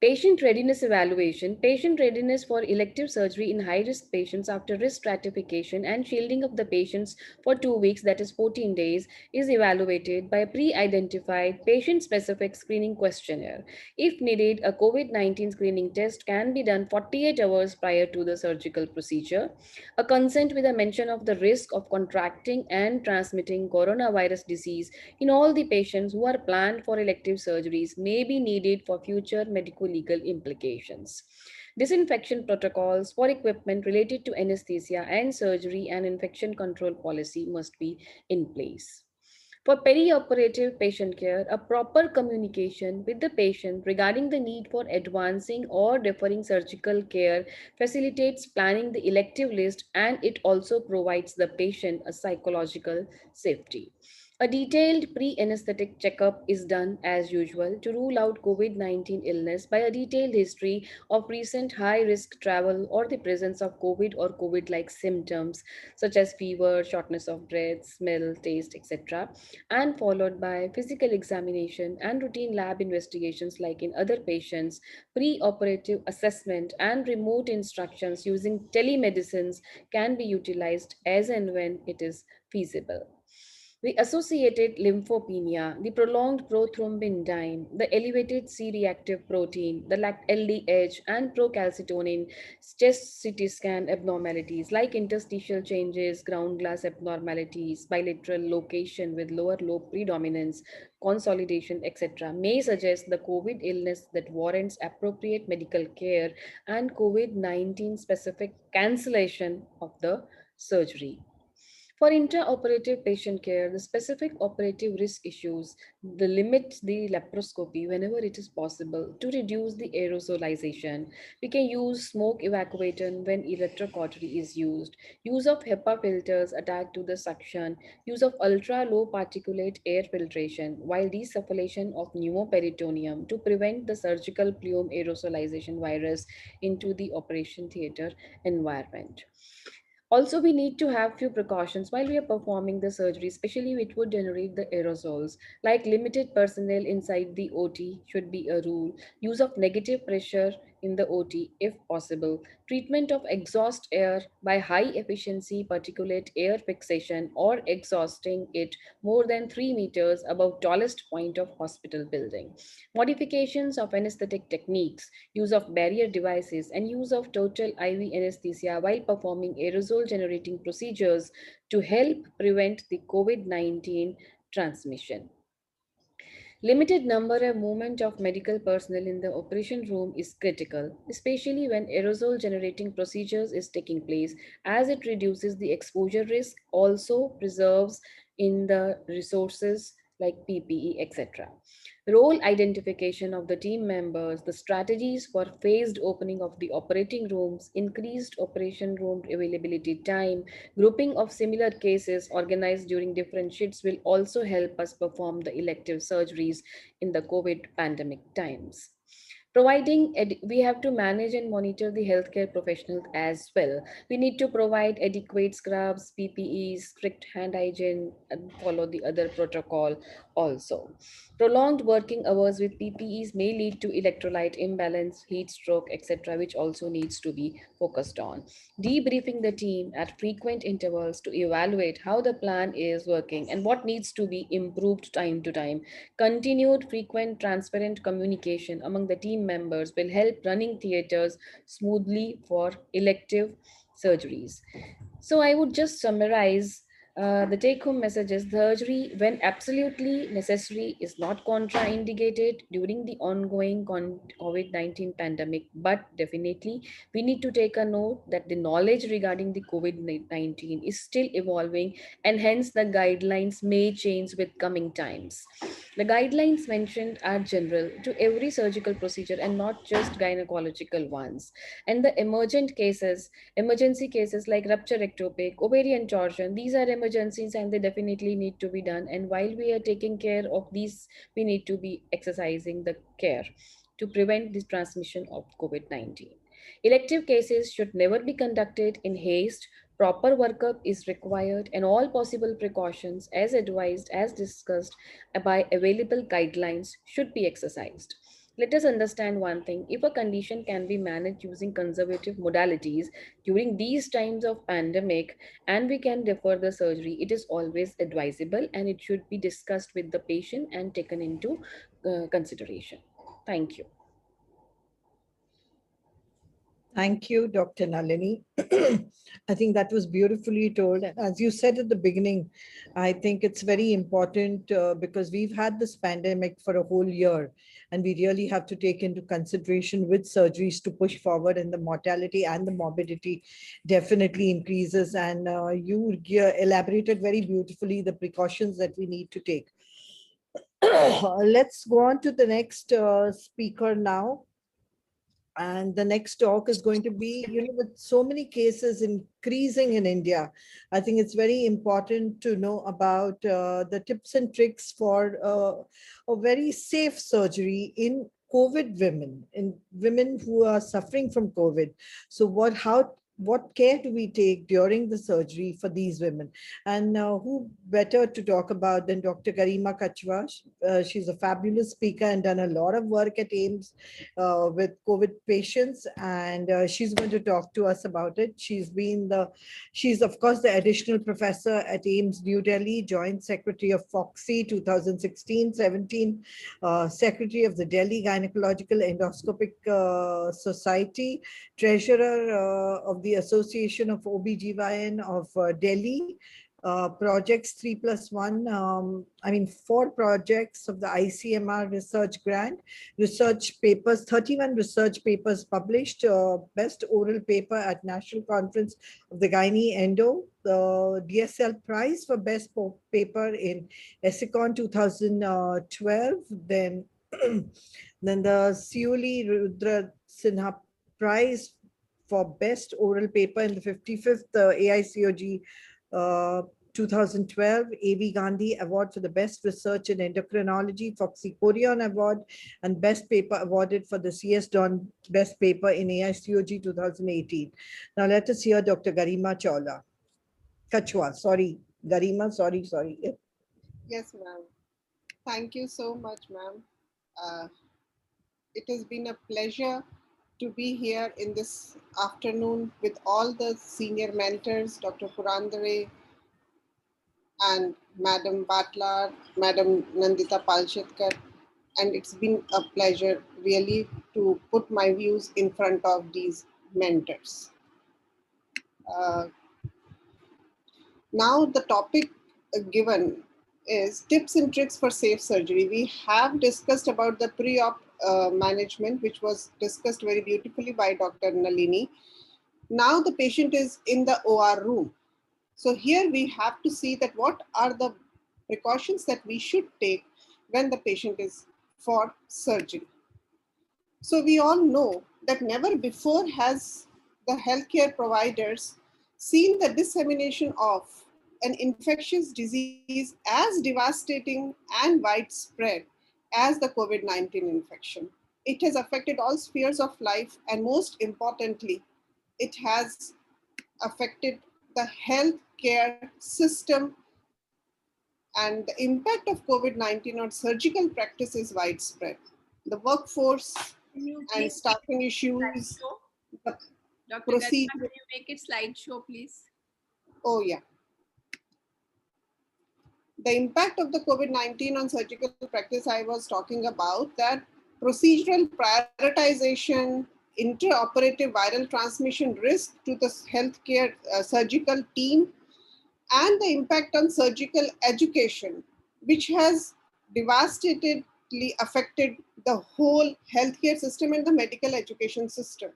Patient readiness evaluation. Patient readiness for elective surgery in high risk patients after risk stratification and shielding of the patients for 2 weeks, that is 14 days, is evaluated by a pre identified patient specific screening questionnaire. If needed, a COVID 19 screening test can be done 48 hours prior to the surgical procedure. A consent with a mention of the risk of contracting and transmitting coronavirus disease in all the patients who are planned for elective surgeries may be needed for future medical legal implications. Disinfection protocols for equipment related to anesthesia and surgery and infection control policy must be in place. For perioperative patient care, a proper communication with the patient regarding the need for advancing or deferring surgical care facilitates planning the elective list, and it also provides the patient a psychological safety. A detailed pre-anesthetic checkup is done as usual to rule out COVID-19 illness by a detailed history of recent high-risk travel or the presence of COVID or COVID-like symptoms such as fever, shortness of breath, smell, taste, etc., and followed by physical examination and routine lab investigations like in other patients, pre-operative assessment and remote instructions using telemedicines can be utilized as and when it is feasible. The associated lymphopenia, the prolonged prothrombin, the elevated C-reactive protein, the LDH and procalcitonin, chest CT scan abnormalities like interstitial changes, ground glass abnormalities, bilateral location with lower lobe predominance, consolidation, etc., may suggest the COVID illness that warrants appropriate medical care and COVID-19 specific cancellation of the surgery. For intraoperative patient care, the specific operative risk issues the limit the laparoscopy whenever it is possible to reduce the aerosolization. We can use smoke evacuator when electrocautery is used, use of HEPA filters attached to the suction, use of ultra low particulate air filtration, while desufflation of pneumoperitoneum to prevent the surgical plume aerosolization virus into the operation theater environment. Also, we need to have few precautions while we are performing the surgery, especially which would generate the aerosols, like limited personnel inside the OT should be a rule, use of negative pressure in the OT if possible, treatment of exhaust air by high efficiency particulate air fixation or exhausting it more than 3 meters above tallest point of hospital building, modifications of anesthetic techniques, use of barrier devices, and use of total IV anesthesia while performing aerosol generating procedures to help prevent the COVID-19 transmission. Limited number and movement of medical personnel in the operation room is critical, especially when aerosol generating procedures is taking place, as it reduces the exposure risk, also preserves in the resources like PPE, etc. Role identification of the team members, the strategies for phased opening of the operating rooms, increased operation room availability time, grouping of similar cases organized during different shifts will also help us perform the elective surgeries in the COVID pandemic times. We have to manage and monitor the healthcare professionals as well. We need to provide adequate scrubs, PPEs, strict hand hygiene, and follow the other protocol also. Prolonged working hours with PPEs may lead to electrolyte imbalance, heat stroke, etc., which also needs to be focused on. Debriefing the team at frequent intervals to evaluate how the plan is working and what needs to be improved time to time. Continued, frequent, transparent communication among the team members will help running theaters smoothly for elective surgeries. So I would just summarize the take home message is surgery, when absolutely necessary, is not contraindicated during the ongoing COVID 19 pandemic. But definitely, we need to take a note that the knowledge regarding the COVID 19 is still evolving, and hence the guidelines may change with coming times. The guidelines mentioned are general to every surgical procedure and not just gynecological ones. And the emergency cases like rupture ectopic, ovarian torsion, these are emergencies and they definitely need to be done. And while we are taking care of these, we need to be exercising the care to prevent the transmission of COVID-19. Elective cases should never be conducted in haste. Proper workup is required and all possible precautions as advised, as discussed by available guidelines should be exercised. Let us understand one thing. If a condition can be managed using conservative modalities during these times of pandemic and we can defer the surgery, it is always advisable and it should be discussed with the patient and taken into consideration. Thank you. Thank you, Dr. Nalini. I think that was beautifully told. As you said at the beginning, I think it's very important because we've had this pandemic for a whole year and we really have to take into consideration with surgeries to push forward, and the mortality and the morbidity definitely increases. And you elaborated very beautifully the precautions that we need to take. Let's go on to the next speaker now. And the next talk is going to be, with so many cases increasing in India, I think it's very important to know about the tips and tricks for a very safe surgery in COVID women, in women who are suffering from COVID. So what care do we take during the surgery for these women? And who better to talk about than Dr. Garima Kachwa? She's a fabulous speaker and done a lot of work at AIIMS with COVID patients, and she's going to talk to us about it. She's of course the additional professor at AIIMS New Delhi, joint secretary of FOGSI 2016-17, secretary of the Delhi Gynecological Endoscopic Society, treasurer of the Association of OBGYN of Delhi, projects 3+1, 4 projects of the ICMR research grant, research papers, 31 research papers published, best oral paper at National Conference of the Gynae Endo, the DSL prize for best paper in ESICON 2012, then the Seuli Rudra Sinha prize for best oral paper in the 55th AICOG 2012 A.V. Gandhi Award for the Best Research in Endocrinology, Foxy Corion Award, and Best Paper awarded for the C.S. Don Best Paper in AICOG 2018. Now let us hear Dr. Garima Chawla. Kachwa, sorry. Garima, sorry. Yes, ma'am. Thank you so much, ma'am. It has been a pleasure to be here in this afternoon with all the senior mentors, Dr. Purandare and Madam Batlar, Madam Nandita Palshetkar, and it's been a pleasure really to put my views in front of these mentors. Now the topic given is tips and tricks for safe surgery. We have discussed about the pre-op management, which was discussed very beautifully by Dr. Nalini. Now the patient is in the OR room. So here we have to see that what are the precautions that we should take when the patient is for surgery. So we all know that never before has the healthcare providers seen the dissemination of an infectious disease as devastating and widespread as the COVID-19 infection. It has affected all spheres of life, and most importantly, it has affected the healthcare system, and the impact of COVID-19 on surgical practice is widespread. The workforce and staffing issues, the Dr. procedure. Garima, can you make it slideshow, please? Oh, yeah. The impact of the COVID-19 on surgical practice, I was talking about that procedural prioritization, intraoperative viral transmission risk to the healthcare surgical team, and the impact on surgical education, which has devastatingly affected the whole healthcare system and the medical education system.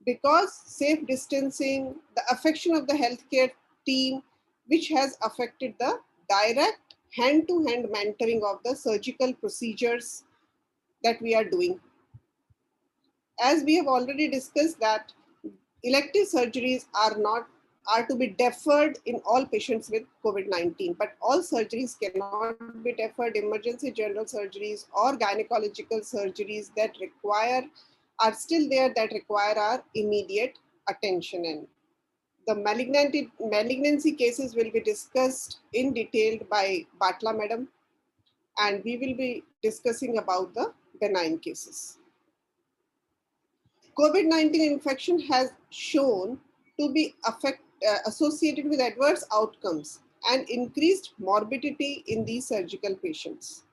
Because safe distancing, the affection of the healthcare team, which has affected the direct hand-to-hand mentoring of the surgical procedures that we are doing. As we have already discussed that elective surgeries are to be deferred in all patients with COVID-19, but all surgeries cannot be deferred. Emergency general surgeries or gynecological surgeries that are still there, that require our immediate attention. And the malignancy cases will be discussed in detail by Batla madam, and we will be discussing about the benign cases. COVID-19 infection has shown to be associated with adverse outcomes and increased morbidity in these surgical patients.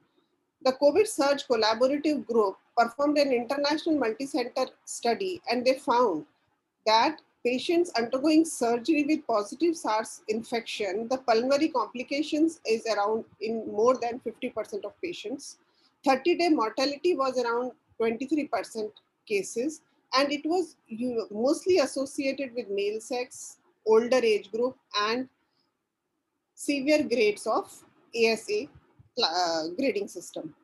The COVID Surge Collaborative Group performed an international multi-center study, and they found that patients undergoing surgery with positive SARS infection, the pulmonary complications is around in more than 50% of patients. 30-day mortality was around 23% cases, and it was mostly associated with male sex, older age group, and severe grades of ASA grading system.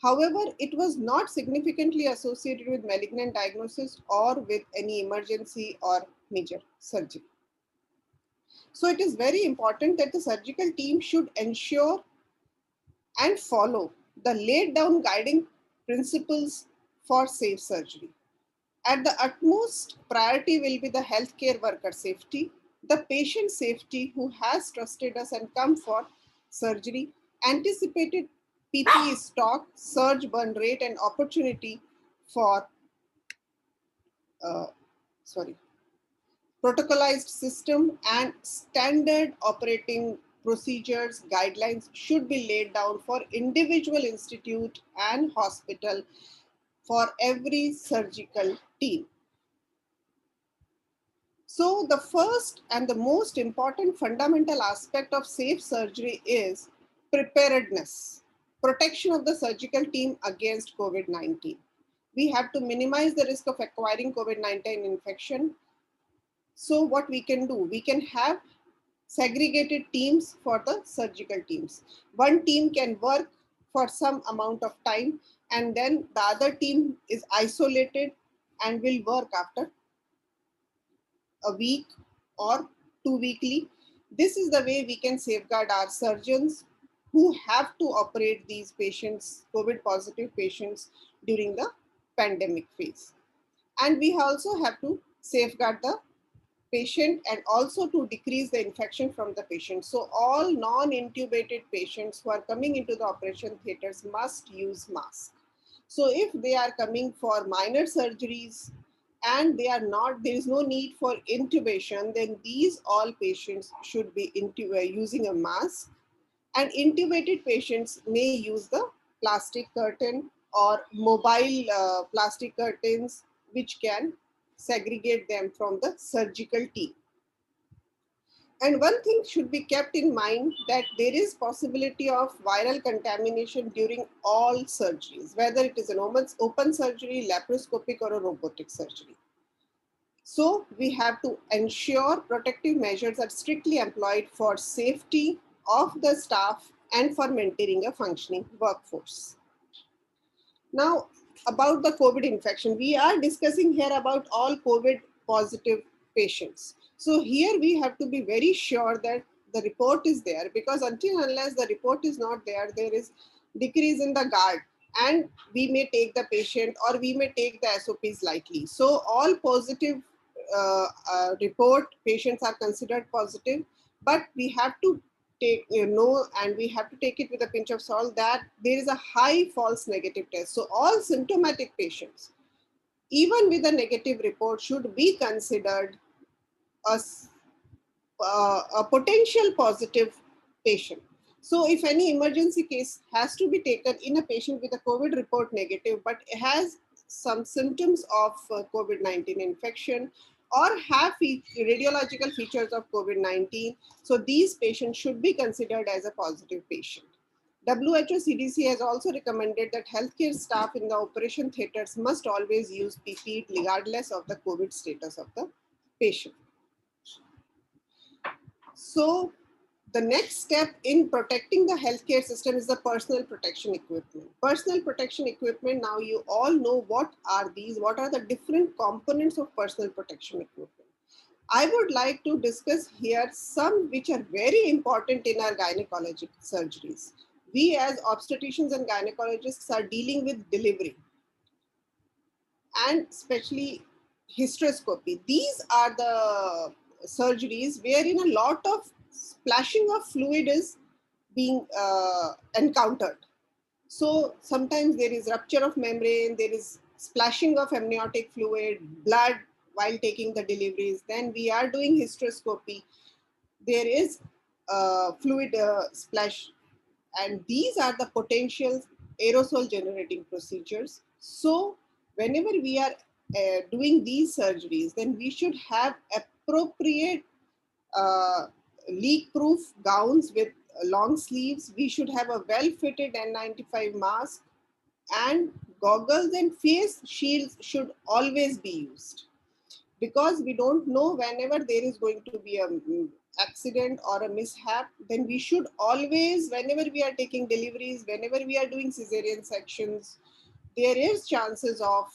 However, it was not significantly associated with malignant diagnosis or with any emergency or major surgery. So it is very important that the surgical team should ensure and follow the laid down guiding principles for safe surgery. At the utmost priority will be the healthcare worker safety, the patient safety who has trusted us and come for surgery, anticipated PPE stock, surge burn rate, and opportunity for protocolized system and standard operating procedures, guidelines should be laid down for individual institute and hospital for every surgical team. So the first and the most important fundamental aspect of safe surgery is preparedness, protection of the surgical team against COVID-19. We have to minimize the risk of acquiring COVID-19 infection. So what we can do, we can have segregated teams for the surgical teams. One team can work for some amount of time and then the other team is isolated and will work after a week or 2 weekly. This is the way we can safeguard our surgeons who have to operate these patients, COVID positive patients during the pandemic phase. And we also have to safeguard the patient and also to decrease the infection from the patient. So all non-intubated patients who are coming into the operation theaters must use masks. So if they are coming for minor surgeries and there is no need for intubation, then these all patients should be using a mask, and intubated patients may use the plastic curtain or mobile plastic curtains which can segregate them from the surgical team. And one thing should be kept in mind that there is possibility of viral contamination during all surgeries, whether it is an open surgery, laparoscopic or a robotic surgery. So we have to ensure protective measures are strictly employed for safety of the staff and for maintaining a functioning workforce. Now, about the COVID infection, we are discussing here about all COVID positive patients. So here we have to be very sure that the report is there, because until unless the report is not there, there is decrease in the guard and we may take the patient or we may take the SOPs lightly. So all positive report patients are considered positive, but we have to take and we have to take it with a pinch of salt that there is a high false negative test. So all symptomatic patients, even with a negative report, should be considered a potential positive patient. So if any emergency case has to be taken in a patient with a COVID report negative, but has some symptoms of COVID-19 infection or have radiological features of COVID-19, so these patients should be considered as a positive patient. WHO CDC has also recommended that healthcare staff in the operation theaters must always use PPE regardless of the COVID status of the patient. So the next step in protecting the healthcare system is the personal protection equipment. Personal protection equipment, now you all know what are these, what are the different components of personal protection equipment. I would like to discuss here some which are very important in our gynecologic surgeries. We as obstetricians and gynecologists are dealing with delivery and especially hysteroscopy. These are the surgeries wherein a lot of splashing of fluid is being encountered. So sometimes there is rupture of membrane, there is splashing of amniotic fluid, blood while taking the deliveries. Then we are doing hysteroscopy. There is fluid splash, and these are the potential aerosol generating procedures. So whenever we are doing these surgeries, then we should have appropriate leak-proof gowns with long sleeves. We should have a well-fitted N95 mask, and goggles and face shields should always be used, because we don't know whenever there is going to be a accident or a mishap. Then we should always, whenever we are taking deliveries, whenever we are doing cesarean sections, there is chances of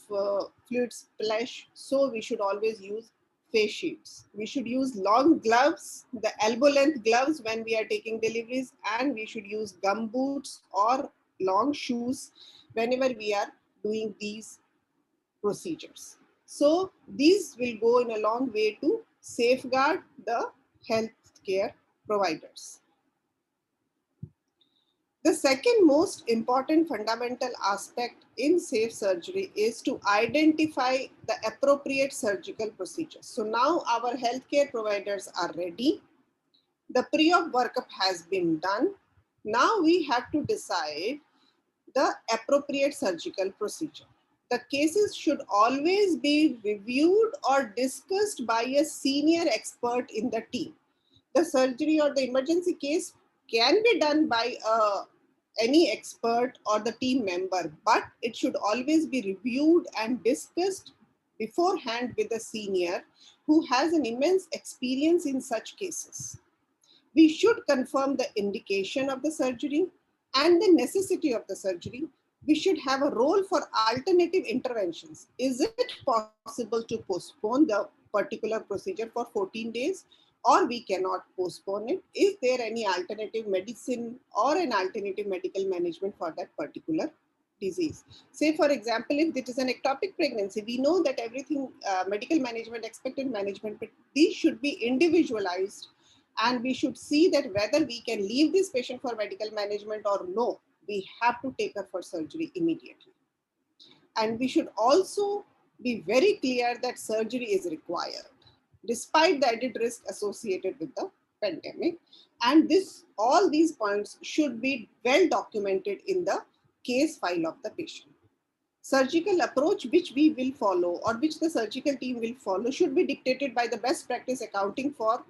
fluid splash. So we should always use face shields. We should use long gloves, the elbow length gloves when we are taking deliveries, and we should use gum boots or long shoes whenever we are doing these procedures. So these will go in a long way to safeguard the healthcare providers. The second most important fundamental aspect in safe surgery is to identify the appropriate surgical procedures. So now our healthcare providers are ready. The pre-op workup has been done. Now we have to decide the appropriate surgical procedure. The cases should always be reviewed or discussed by a senior expert in the team. The surgery or the emergency case can be done by any expert or the team member, but it should always be reviewed and discussed beforehand with a senior who has an immense experience in such cases. We should confirm the indication of the surgery and the necessity of the surgery. We should have a role for alternative interventions. Is it possible to postpone the particular procedure for 14 days, or we cannot postpone it? Is there any alternative medicine or an alternative medical management for that particular disease? Say, for example, if it is an ectopic pregnancy, we know that everything, medical management, expected management, but these should be individualized, and we should see that whether we can leave this patient for medical management or no, we have to take her for surgery immediately. And we should also be very clear that surgery is required, despite the added risk associated with the pandemic. And all these points should be well documented in the case file of the patient. Surgical approach which we will follow, or which the surgical team will follow, should be dictated by the best practice, accounting for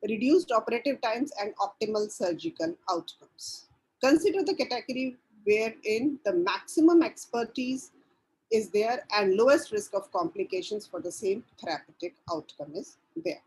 reduced operative times and optimal surgical outcomes. Consider the category wherein the maximum expertise is there and lowest risk of complications for the same therapeutic outcome is there.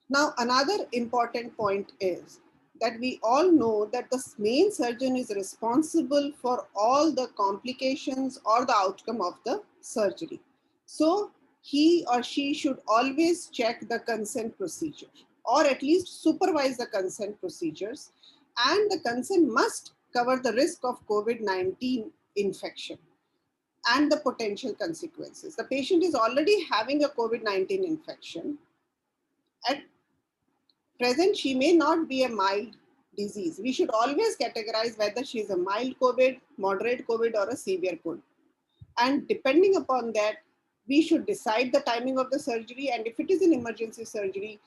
Now, another important point is that we all know that the main surgeon is responsible for all the complications or the outcome of the surgery. So he or she should always check the consent procedure, or at least supervise the consent procedures. And the consent must cover the risk of COVID-19 infection and the potential consequences. The patient is already having a COVID-19 infection. At present, she may not be a mild disease. We should always categorize whether she is a mild COVID, moderate COVID, or a severe COVID. And depending upon that, we should decide the timing of the surgery. And if it is an emergency surgery,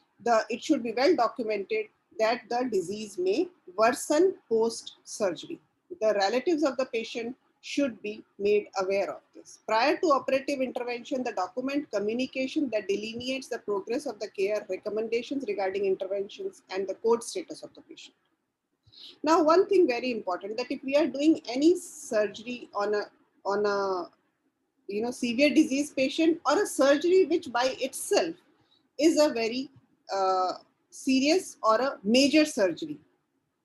it should be well documented that the disease may worsen post-surgery. The relatives of the patient should be made aware of this. Prior to operative intervention, the document communication that delineates the progress of the care, recommendations regarding interventions, and the code status of the patient. Now, one thing very important, that if we are doing any surgery on a severe disease patient, or a surgery which by itself is a very serious or a major surgery,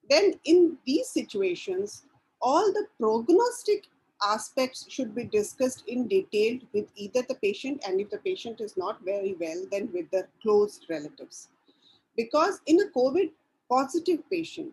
then in these situations, all the prognostic aspects should be discussed in detail with either the patient, and if the patient is not very well, then with the close relatives. Because in a COVID positive patient,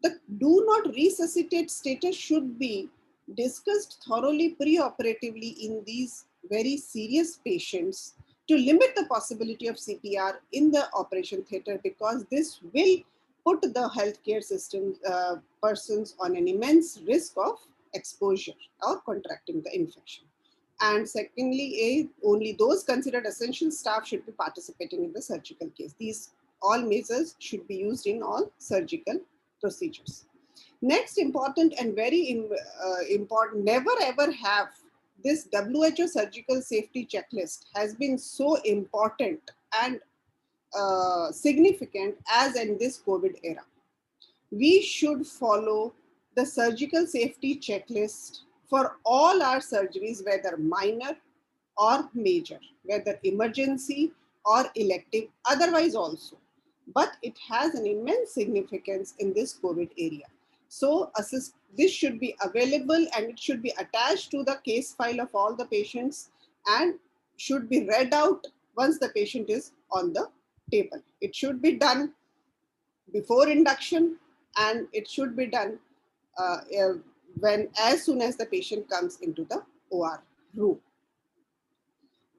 the do not resuscitate status should be discussed thoroughly preoperatively in these very serious patients to limit the possibility of CPR in the operation theater, because this will put the healthcare system persons on an immense risk of exposure or contracting the infection. And secondly, only those considered essential staff should be participating in the surgical case. These all measures should be used in all surgical procedures. Next important and very important, never ever have this WHO surgical safety checklist has been so important and significant as in this COVID era. We should follow the surgical safety checklist for all our surgeries, whether minor or major, whether emergency or elective, otherwise also. But it has an immense significance in this COVID area. So this should be available, and it should be attached to the case file of all the patients and should be read out once the patient is on the table. It should be done before induction, and it should be done as soon as the patient comes into the OR room.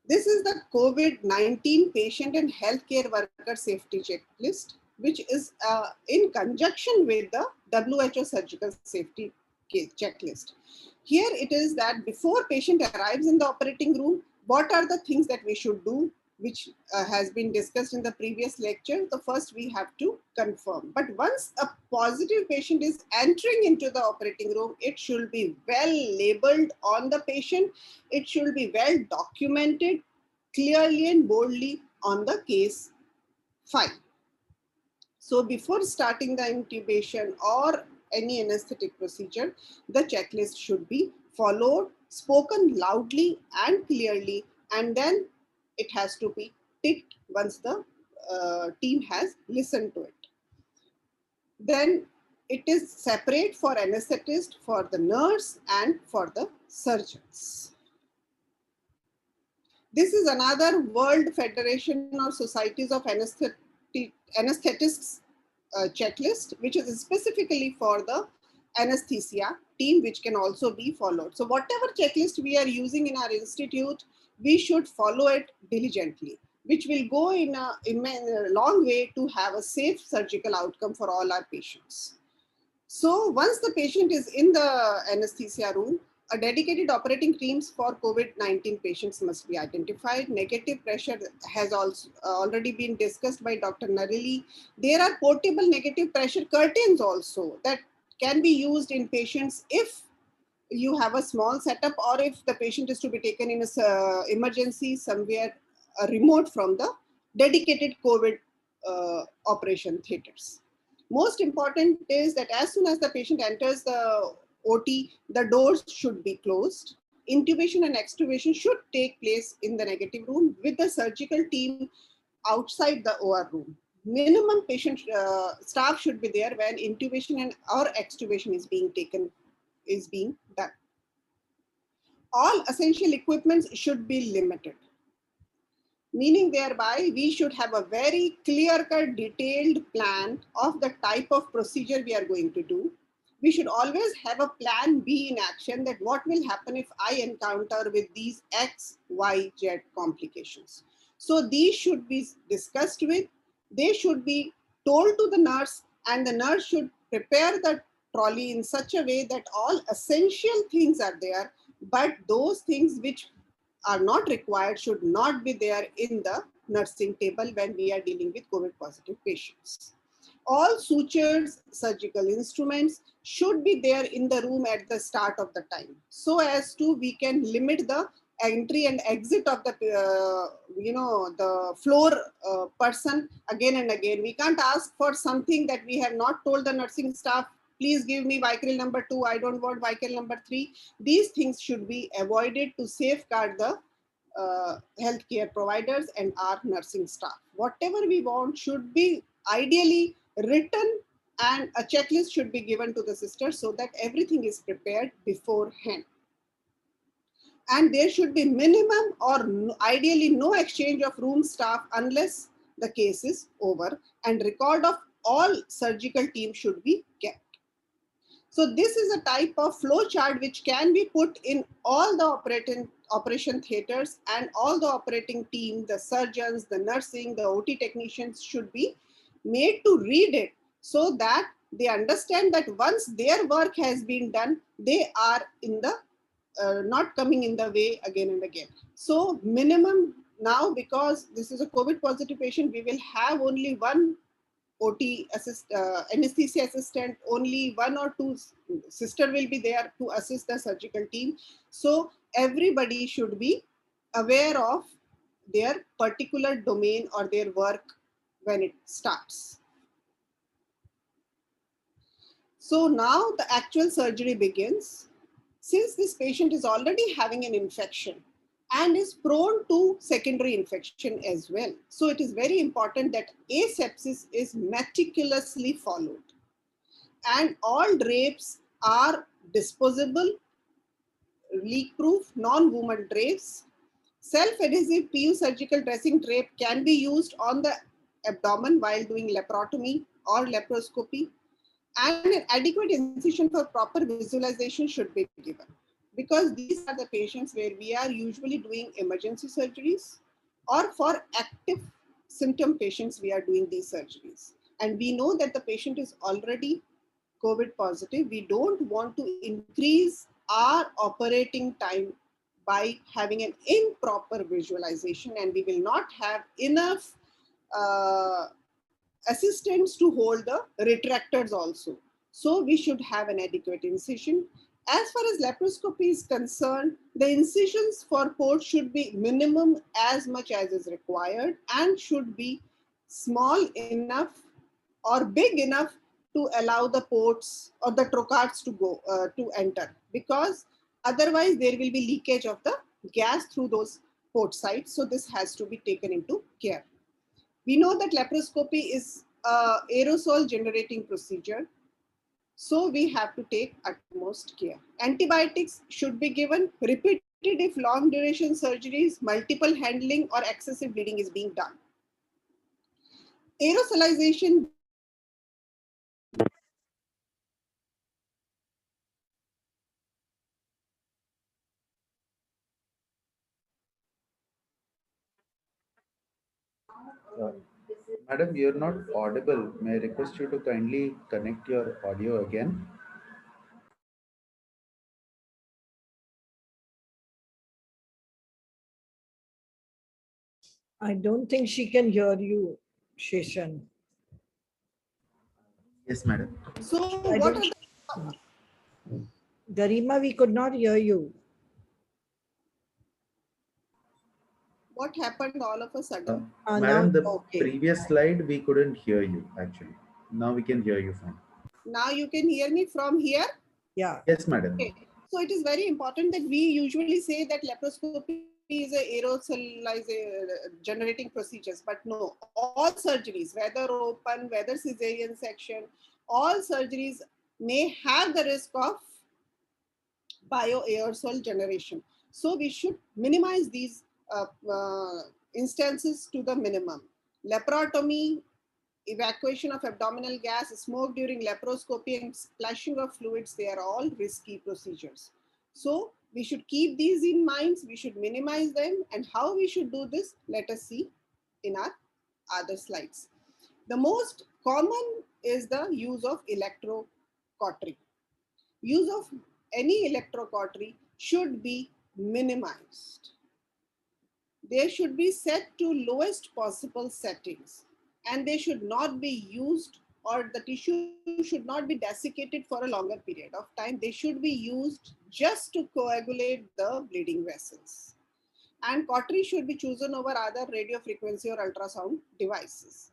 This is the COVID-19 patient and healthcare worker safety checklist, which is in conjunction with the WHO surgical safety checklist. Here it is that before patient arrives in the operating room, what are the things that we should do? which has been discussed in the previous lecture, the first we have to confirm. But once a positive patient is entering into the operating room, it should be well labeled on the patient. It should be well documented clearly and boldly on the case file. So before starting the intubation or any anesthetic procedure, the checklist should be followed, spoken loudly and clearly, and then it has to be ticked once the team has listened to it. Then it is separate for anesthetist, for the nurse, and for the surgeons. This is another World Federation or Societies of Anesthetists checklist, which is specifically for the anesthesia team, which can also be followed. So whatever checklist we are using in our institute, we should follow it diligently, which will go in a long way to have a safe surgical outcome for all our patients. So once the patient is in the anesthesia room, a dedicated operating teams for COVID-19 patients must be identified. Negative pressure has also already been discussed by Dr. Narili. There are portable negative pressure curtains also that can be used in patients if you have a small setup or if the patient is to be taken in a emergency somewhere remote from the dedicated COVID operation theaters. Most important is that as soon as the patient enters the OT, the doors should be closed. Intubation and extubation should take place in the negative room with the surgical team outside the OR room. Minimum patient staff should be there when intubation and or extubation is being done. All essential equipments should be limited, meaning thereby we should have a very clear-cut, detailed plan of the type of procedure we are going to do. We should always have a plan B in action, that what will happen if I encounter with these X, Y, Z complications. So these should be discussed with, they should be told to the nurse, and the nurse should prepare the trolley in such a way that all essential things are there, but those things which are not required should not be there in the nursing table when we are dealing with COVID positive patients. All sutures, surgical instruments should be there in the room at the start of the time, so as to we can limit the entry and exit of the the floor person again and again. We can't ask for something that we have not told the nursing staff, please give me Vicryl number 2, I don't want Vicryl number 3. These things should be avoided to safeguard the healthcare providers and our nursing staff. Whatever we want should be ideally written, and a checklist should be given to the sisters so that everything is prepared beforehand. And there should be minimum or ideally no exchange of room staff unless the case is over, and record of all surgical team should be kept. So this is a type of flow chart which can be put in all the operation theaters, and all the operating team, the surgeons, the nursing, the OT technicians should be made to read it so that they understand that once their work has been done, they are in the not coming in the way again and again. So minimum now, because this is a COVID positive patient, we will have only one OT anesthesia assistant, only 1 or 2 sister will be there to assist the surgical team. So everybody should be aware of their particular domain or their work when it starts. So now the actual surgery begins. Since this patient is already having an infection and is prone to secondary infection as well, so it is very important that asepsis is meticulously followed, and all drapes are disposable, leak-proof, non-woven drapes. Self-adhesive PU surgical dressing drape can be used on the abdomen while doing laparotomy or laparoscopy, and an adequate incision for proper visualization should be given, because these are the patients where we are usually doing emergency surgeries, or for active symptom patients we are doing these surgeries. And we know that the patient is already COVID positive. We don't want to increase our operating time by having an improper visualization, and we will not have enough assistants to hold the retractors also. So we should have an adequate incision. As far as laparoscopy is concerned, the incisions for ports should be minimum as much as is required and should be small enough or big enough to allow the ports or the trocars to go to enter, because otherwise there will be leakage of the gas through those port sites. So this has to be taken into care. We know that laparoscopy is a aerosol generating procedure, so we have to take utmost care. Antibiotics should be given repeated if long duration surgeries, multiple handling or excessive bleeding is being done. Aerosolization Uh, Madam, you're not audible. May I request you to kindly connect your audio again? I don't think she can hear you, Sheshan. Yes, madam. So I what don't- are the Garima, we could not hear you. what happened all of a sudden? Now Madam, the okay. previous slide, we couldn't hear you actually. Now we can hear you fine. Now you can hear me from here. Yeah. Yes, madam. Okay. So it is very important that we usually say that laparoscopy is a generating procedures, but no, all surgeries, whether open, whether cesarean section, all surgeries may have the risk of bioaerosol generation. So we should minimize these instances to the minimum. Laparotomy, evacuation of abdominal gas, smoke during laparoscopy, and splashing of fluids, they are all risky procedures. So we should keep these in mind. We should minimize them. And how we should do this, let us see in our other slides. The most common is the use of electrocautery. Use of any electrocautery should be minimized. They should be set to lowest possible settings, and they should not be used, or the tissue should not be desiccated for a longer period of time. They should be used just to coagulate the bleeding vessels. And cautery should be chosen over other radio frequency or ultrasound devices.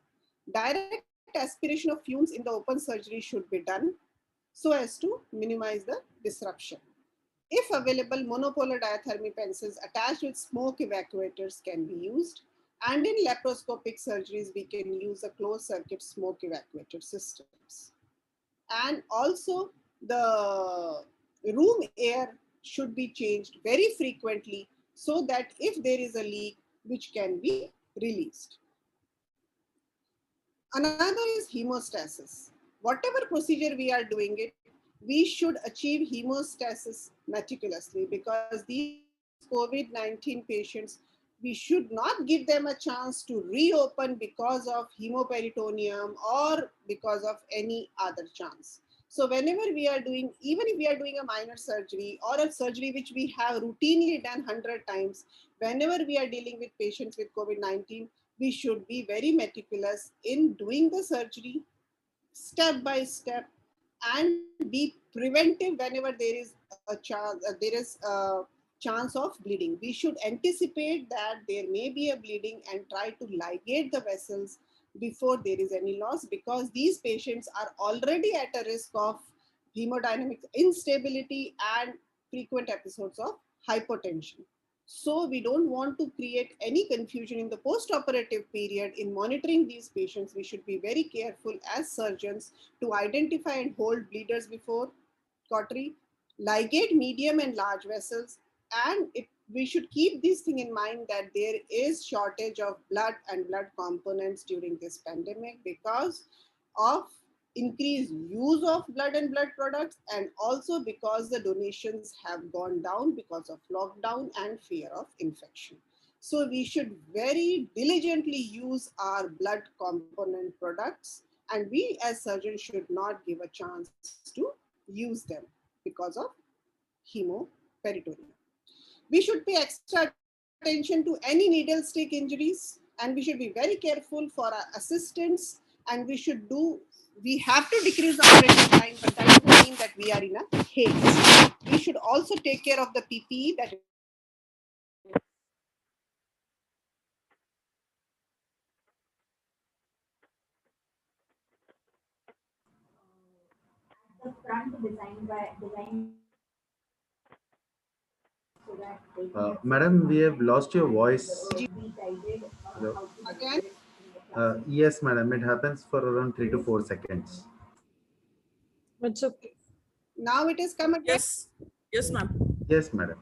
Direct aspiration of fumes in the open surgery should be done so as to minimize the disruption. If available, monopolar diathermy pencils attached with smoke evacuators can be used. And in laparoscopic surgeries, we can use a closed circuit smoke evacuator systems. And also the room air should be changed very frequently so that if there is a leak, which can be released. Another is hemostasis. Whatever procedure we are doing it, we should achieve hemostasis meticulously, because these COVID-19 patients, we should not give them a chance to reopen because of hemoperitoneum or because of any other chance. So whenever we are doing, even if we are doing a minor surgery or a surgery which we have routinely done 100 times, whenever we are dealing with patients with COVID-19, we should be very meticulous in doing the surgery step by step and be preventive whenever there is a chance of bleeding. We should anticipate that there may be a bleeding and try to ligate the vessels before there is any loss, because these patients are already at a risk of hemodynamic instability and frequent episodes of hypotension. So we don't want to create any confusion in the post-operative period. In monitoring these patients, we should be very careful as surgeons to identify and hold bleeders before cautery, ligate medium and large vessels, and we should keep this thing in mind that there is shortage of blood and blood components during this pandemic because of increased use of blood and blood products, and also because the donations have gone down because of lockdown and fear of infection. So we should very diligently use our blood component products, and we as surgeons should not give a chance to use them because of hemoperitoneum. we should pay extra attention to any needle stick injuries, and we should be very careful for our assistance, and we have to decrease the operating time, but that doesn't mean that we are in a haste. We should also take care of the PPE that the front designed so that they can Madam, we have lost your voice. be guided on Hello. how to again. Yes, madam. It happens for around 3 to 4 seconds. It's okay. Now it is come again. Yes, yes, ma'am. Yes, madam.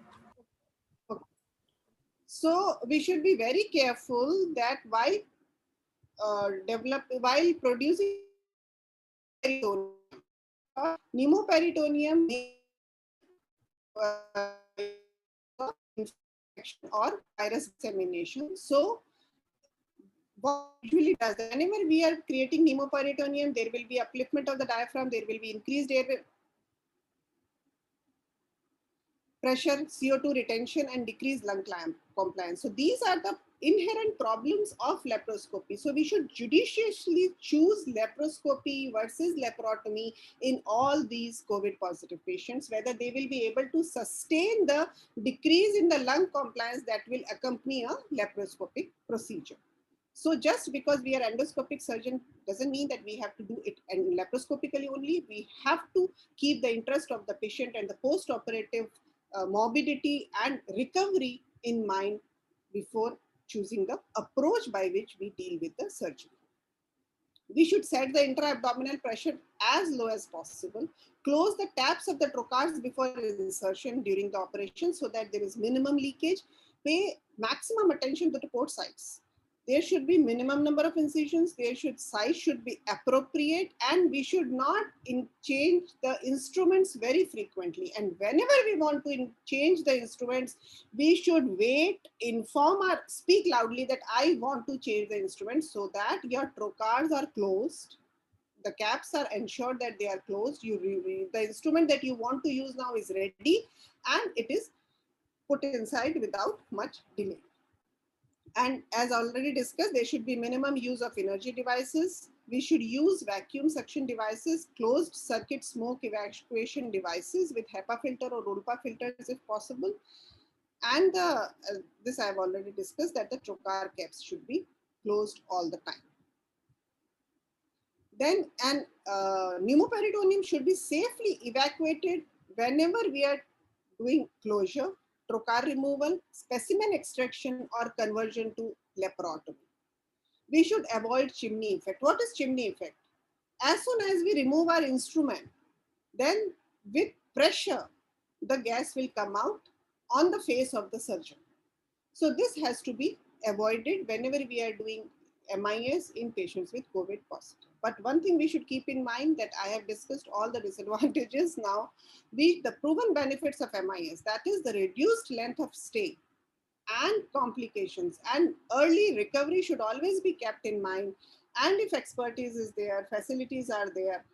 So we should be very careful that while producing pneumoperitoneum may infection or virus dissemination. So what usually does, whenever we are creating pneumoperitoneum, there will be upliftment of the diaphragm, there will be increased air pressure, CO2 retention, and decreased lung compliance. So these are the inherent problems of laparoscopy. So we should judiciously choose laparoscopy versus laparotomy in all these COVID positive patients, whether they will be able to sustain the decrease in the lung compliance that will accompany a laparoscopic procedure. So just because we are endoscopic surgeon doesn't mean that we have to do it and laparoscopically only. We have to keep the interest of the patient and the post-operative morbidity and recovery in mind before choosing the approach by which we deal with the surgery. We should set the intra-abdominal pressure as low as possible. Close the taps of the trocars before insertion during the operation so that there is minimum leakage. Pay maximum attention to the port sites. There should be minimum number of incisions. Size should be appropriate, and we should not change the instruments very frequently. And whenever we want to change the instruments, we should wait, speak loudly that I want to change the instruments so that your trocars are closed. The caps are ensured that they are closed. The instrument that you want to use now is ready, and it is put inside without much delay. And as already discussed, there should be minimum use of energy devices. We should use vacuum suction devices, closed circuit smoke evacuation devices with HEPA filter or ULPA filters if possible. And this I've already discussed, that the trocar caps should be closed all the time. Then pneumoperitoneum should be safely evacuated whenever we are doing closure, trocar removal, specimen extraction, or conversion to laparotomy. We should avoid chimney effect. What is chimney effect? As soon as we remove our instrument, then with pressure, the gas will come out on the face of the surgeon. So this has to be avoided whenever we are doing MIS in patients with COVID positive. But one thing we should keep in mind that I have discussed all the disadvantages now. The proven benefits of MIS, that is the reduced length of stay and complications and early recovery should always be kept in mind. And if expertise is there, facilities are there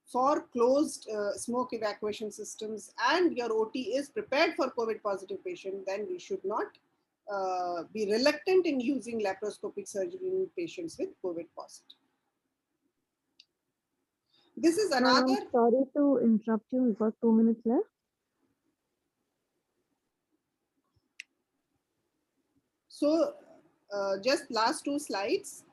for closed smoke evacuation systems, and your OT is prepared for COVID positive patient, then we should not be reluctant in using laparoscopic surgery in patients with COVID positive. This is another. Sorry to interrupt you. We've got 2 minutes left. So just last 2 slides,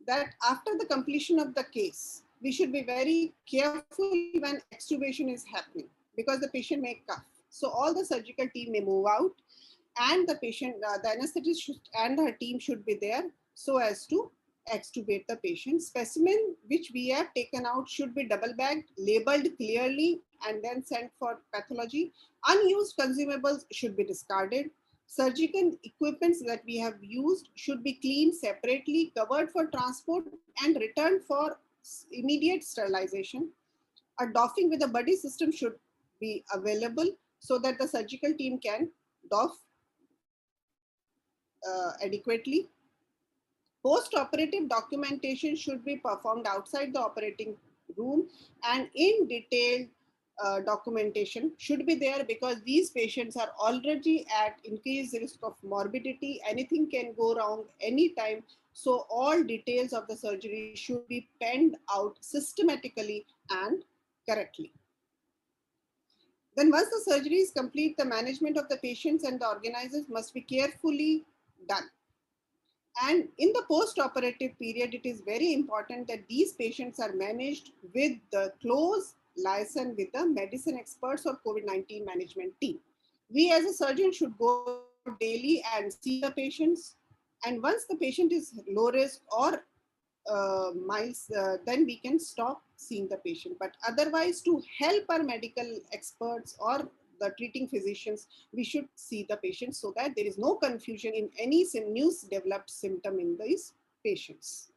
that after the completion of the case, we should be very careful when extubation is happening because the patient may cough. So all the surgical team may move out, and the patient, the anesthetist and her team should be there so as to extubate the patient. Specimen which we have taken out should be double bagged, labeled clearly, and then sent for pathology. Unused consumables should be discarded. Surgical equipments that we have used should be cleaned separately, covered for transport, and returned for immediate sterilization. A doffing with a buddy system should be available so that the surgical team can doff adequately. Post-operative documentation should be performed outside the operating room, and in detailed documentation should be there, because these patients are already at increased risk of morbidity. Anything can go wrong anytime. So all details of the surgery should be penned out systematically and correctly. Then once the surgery is complete, the management of the patients and the organizers must be carefully done. And in the post-operative period, it is very important that these patients are managed with the close liaison with the medicine experts or COVID-19 management team. We as a surgeon should go daily and see the patients. And once the patient is low risk or miles, then we can stop seeing the patient. But otherwise, to help our medical experts or the treating physicians, we should see the patient so that there is no confusion in any new developed symptom in these patients.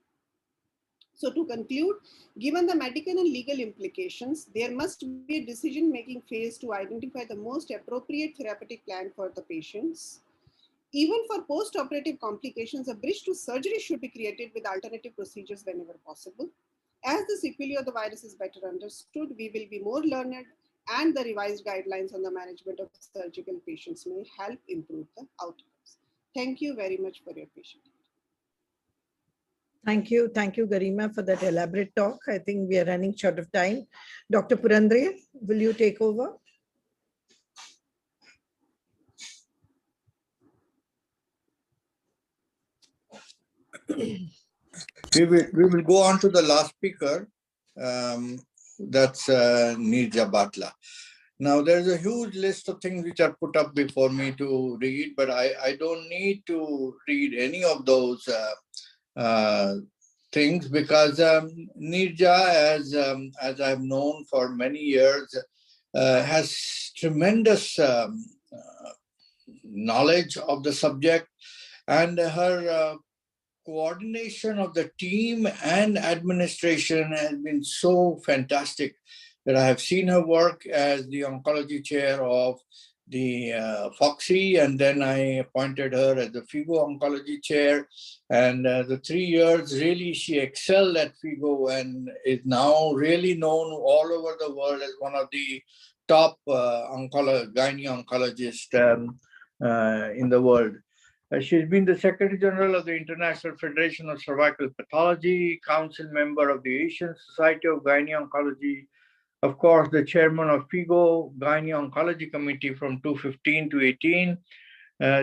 So to conclude, given the medical and legal implications, there must be a decision-making phase to identify the most appropriate therapeutic plan for the patients. Even for post-operative complications, a bridge to surgery should be created with alternative procedures whenever possible. As the sequelae of the virus is better understood, we will be more learned, and the revised guidelines on the management of surgical patients may help improve the outcomes. Thank you very much for your patience. Thank you, Garima, for that elaborate talk. I think we are running short of time. Dr. Purandre, will you take over? We will go on to the last speaker. That's Neerja Batla. Now, there's a huge list of things which are put up before me to read, but I don't need to read any of those things, because Neerja, as I've known for many years, has tremendous knowledge of the subject, and her coordination of the team and administration has been so fantastic that I have seen her work as the oncology chair of the FOXI, and then I appointed her as the FIGO oncology chair. And the 3 years, really, she excelled at FIGO and is now really known all over the world as one of the top gynae oncologists in the world. She's been the Secretary General of the International Federation of Cervical Pathology, Council member of the Asian Society of Gynae Oncology, of course, the chairman of FIGO Gynae Oncology Committee from 2015 to 18,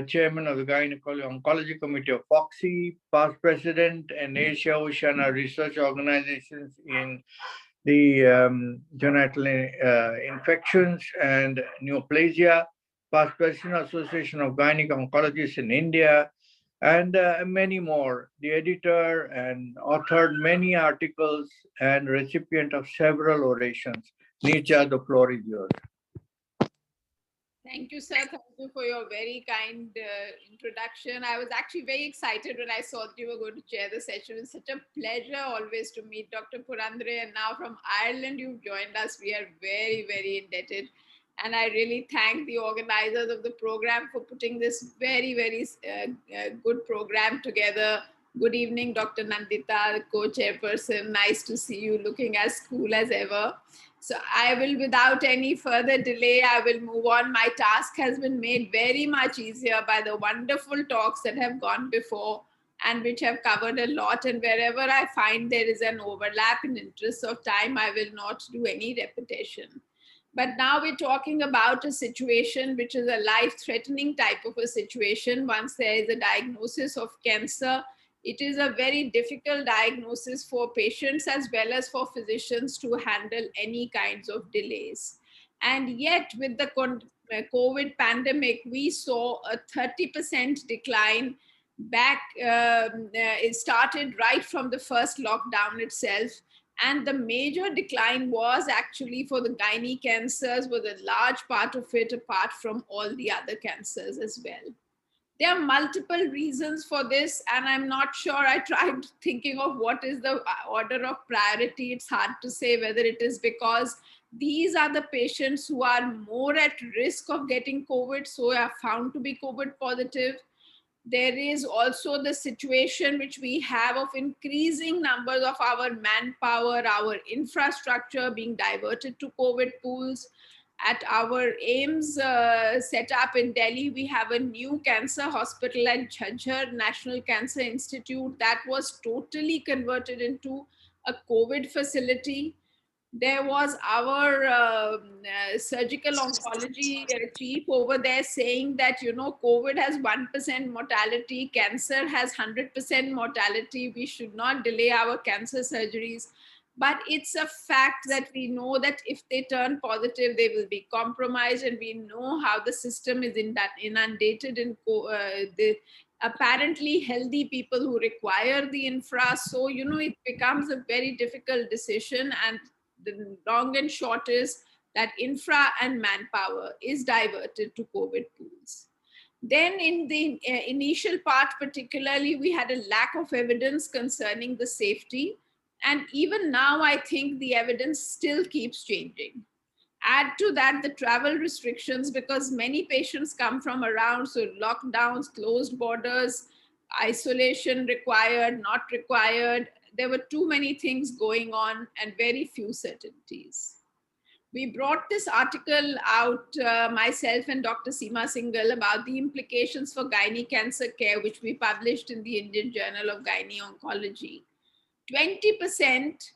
chairman of the Gynecology Oncology Committee of FOXI, past president and Asia Oceania Research Organizations in the genital infections and neoplasia, past president Association of Gynec Oncologists in India, and many more. The editor and authored many articles and recipient of several orations. Neerja, the floor is yours. Thank you, sir. Thank you for your very kind introduction. I was actually very excited when I saw that you were going to chair the session. It's such a pleasure always to meet Dr. Purandre, and now from Ireland you've joined us. We are very, very indebted. And I really thank the organizers of the program for putting this very, very good program together. Good evening, Dr. Nandita, the co-chairperson. Nice to see you, looking as cool as ever. So I will, without any further delay, I will move on. My task has been made very much easier by the wonderful talks that have gone before and which have covered a lot. And wherever I find there is an overlap, in interest of time, I will not do any repetition. But now we're talking about a situation which is a life-threatening type of a situation. Once there is a diagnosis of cancer, it is a very difficult diagnosis for patients as well as for physicians to handle any kinds of delays. And yet with the COVID pandemic, we saw a 30% decline back. It started right from the first lockdown itself. And the major decline was actually for the gynae cancers, with a large part of it apart from all the other cancers as well. There are multiple reasons for this, and I'm not sure. I tried thinking of what is the order of priority. It's hard to say whether it is because these are the patients who are more at risk of getting COVID, so are found to be COVID positive. There is also the situation which we have of increasing numbers of our manpower, our infrastructure being diverted to COVID pools. At our AIIMS set up in Delhi, we have a new cancer hospital at Jhajjar National Cancer Institute that was totally converted into a COVID facility. There was our surgical oncology chief over there saying that, you know, COVID has 1% mortality, cancer has 100% mortality. We should not delay our cancer surgeries. But it's a fact that we know that if they turn positive, they will be compromised. And we know how the system is inundated in the apparently healthy people who require the infra. So, you know, it becomes a very difficult decision. And the long and short is that infra and manpower is diverted to COVID pools. Then in the initial part, particularly, we had a lack of evidence concerning the safety. And even now, I think the evidence still keeps changing. Add to that the travel restrictions, because many patients come from around, so lockdowns, closed borders, isolation required, not required. There were too many things going on and very few certainties. We brought this article out, myself and Dr. Seema Singhal, about the implications for gynae cancer care, which we published in the Indian Journal of Gynae Oncology. 20%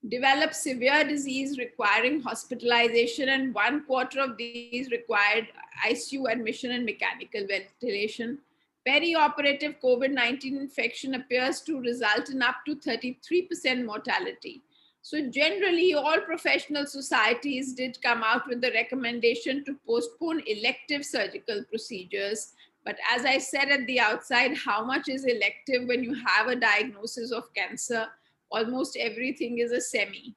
develop severe disease requiring hospitalization, and 1/4 of these required ICU admission and mechanical ventilation. Perioperative COVID-19 infection appears to result in up to 33% mortality. So generally, all professional societies did come out with the recommendation to postpone elective surgical procedures. But as I said at the outside, how much is elective when you have a diagnosis of cancer? Almost everything is a semi.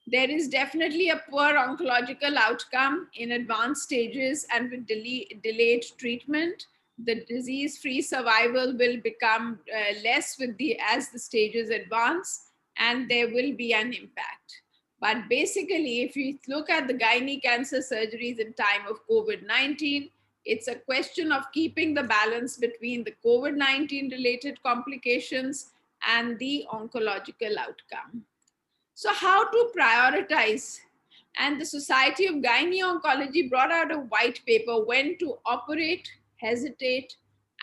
There is definitely a poor oncological outcome in advanced stages, and with delayed treatment, the disease-free survival will become less as the stages advance, and there will be an impact. But basically, if you look at the gynae cancer surgeries in time of COVID-19, it's a question of keeping the balance between the COVID-19 related complications and the oncological outcome. So how to prioritize? And the Society of Gynae Oncology brought out a white paper, when to operate, hesitate,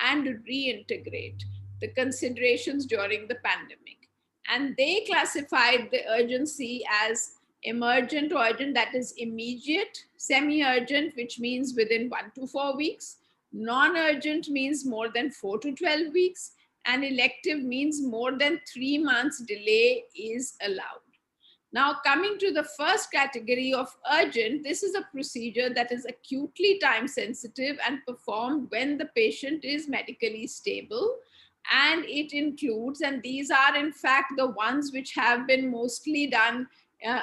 and reintegrate, the considerations during the pandemic. And they classified the urgency as emergent or urgent, that is immediate, semi-urgent, which means within 1 to 4 weeks, non-urgent means more than 4 to 12 weeks, and elective means more than 3 months delay is allowed. Now, coming to the first category of urgent, this is a procedure that is acutely time sensitive and performed when the patient is medically stable. And it includes, and these are in fact the ones which have been mostly done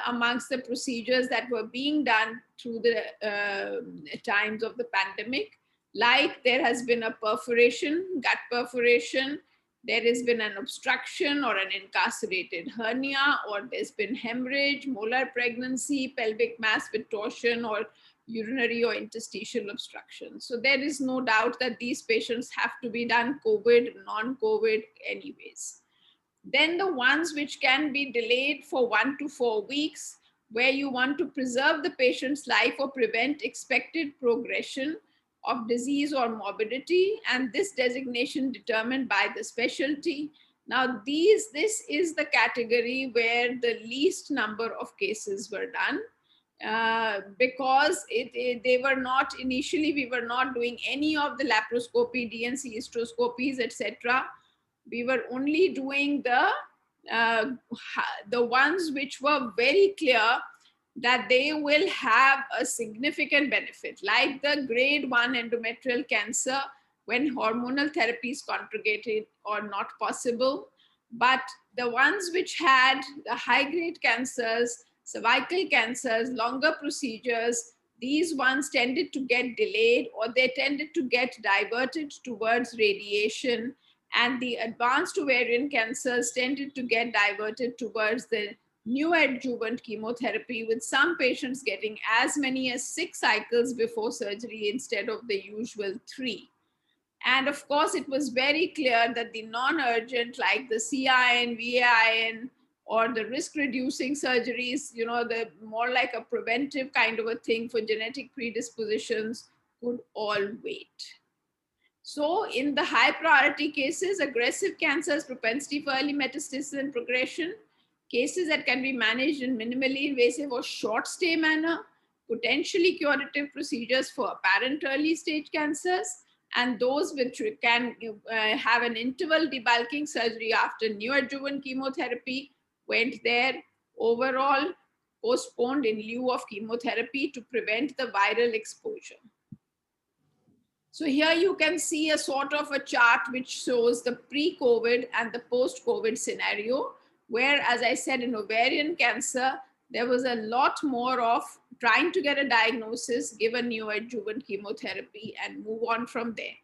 amongst the procedures that were being done through the times of the pandemic, like there has been a perforation, gut perforation, there has been an obstruction or an incarcerated hernia, or there's been hemorrhage, molar pregnancy, pelvic mass with torsion, or urinary or interstitial obstruction. So there is no doubt that these patients have to be done COVID, non-COVID anyways. Then the ones which can be delayed for 1 to 4 weeks, where you want to preserve the patient's life or prevent expected progression of disease or morbidity, and this designation determined by the specialty. Now this is the category where the least number of cases were done, because they were not, initially we were not doing any of the laparoscopy, DNC hysteroscopies, etc. We were only doing the ones which were very clear that they will have a significant benefit, like the grade 1 endometrial cancer, when hormonal therapy is conjugated or not possible. But the ones which had the high-grade cancers, cervical cancers, longer procedures, these ones tended to get delayed, or they tended to get diverted towards radiation. And the advanced ovarian cancers tended to get diverted towards the neoadjuvant chemotherapy, with some patients getting as many as 6 cycles before surgery instead of the usual 3. And of course, it was very clear that the non-urgent, like the CIN, VAIN, or the risk-reducing surgeries, the more like a preventive kind of a thing for genetic predispositions, could all wait. So in the high priority cases, aggressive cancers, propensity for early metastasis and progression, cases that can be managed in minimally invasive or short stay manner, potentially curative procedures for apparent early stage cancers, and those which can have an interval debulking surgery after neoadjuvant chemotherapy went there. Overall, postponed in lieu of chemotherapy to prevent the viral exposure. So here you can see a sort of a chart which shows the pre-COVID and the post-COVID scenario, where, as I said, in ovarian cancer, there was a lot more of trying to get a diagnosis, give a neoadjuvant chemotherapy, and move on from there.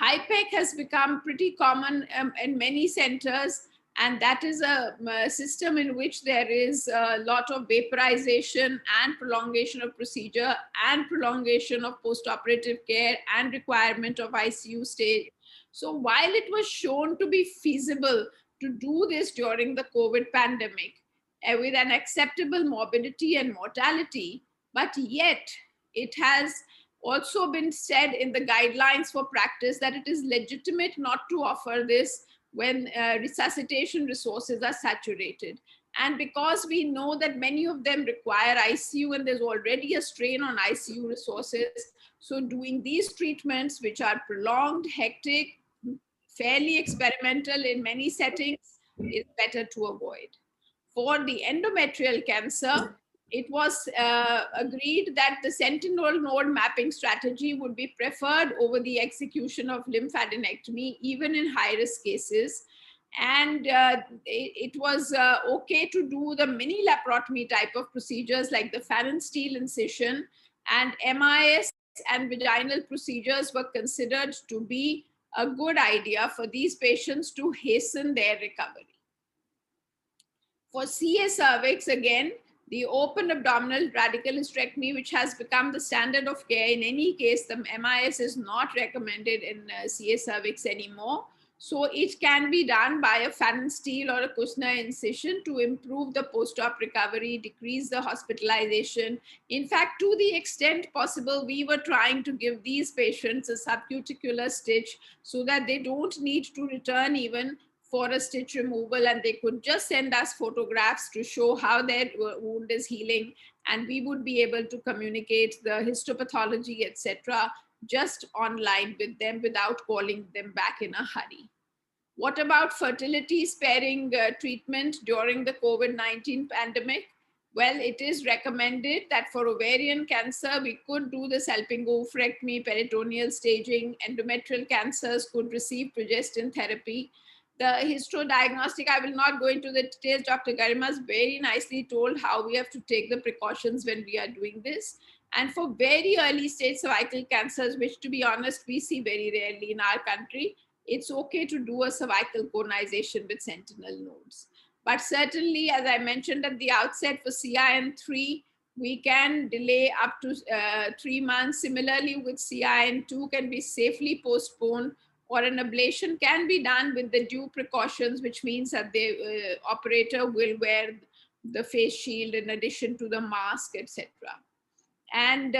HIPEC has become pretty common in many centers, and that is a system in which there is a lot of vaporization and prolongation of procedure and prolongation of postoperative care and requirement of ICU stay. So while it was shown to be feasible to do this during the COVID pandemic with an acceptable morbidity and mortality, but yet it has also been said in the guidelines for practice that it is legitimate not to offer this when resuscitation resources are saturated. And because we know that many of them require ICU and there's already a strain on ICU resources, so doing these treatments, which are prolonged, hectic, fairly experimental in many settings, is better to avoid. For the endometrial cancer, it was agreed that the sentinel node mapping strategy would be preferred over the execution of lymphadenectomy, even in high-risk cases. And it was okay to do the mini laparotomy type of procedures like the phalansteal incision, and MIS and vaginal procedures were considered to be a good idea for these patients to hasten their recovery. For CA cervix, again, the open abdominal radical hysterectomy, which has become the standard of care. In any case, the MIS is not recommended in CA cervix anymore. So it can be done by a phalansteal or a Kushner incision to improve the post-op recovery, decrease the hospitalization. In fact, to the extent possible, we were trying to give these patients a subcuticular stitch so that they don't need to return even for a stitch removal, and they could just send us photographs to show how their wound is healing, and we would be able to communicate the histopathology, etc., just online with them without calling them back in a hurry. What about fertility sparing treatment during the COVID-19 pandemic? Well, it is recommended that for ovarian cancer, we could do the salpingo-oophorectomy, peritoneal staging. Endometrial cancers could receive progestin therapy. The histodiagnostic, I will not go into the details. Dr. Garima's very nicely told how we have to take the precautions when we are doing this. And for very early stage cervical cancers, which to be honest, we see very rarely in our country, it's okay to do a cervical conization with sentinel nodes. But certainly, as I mentioned at the outset, for CIN3, we can delay up to 3 months. Similarly, with CIN2 can be safely postponed, or an ablation can be done with the due precautions, which means that the operator will wear the face shield in addition to the mask, etc. And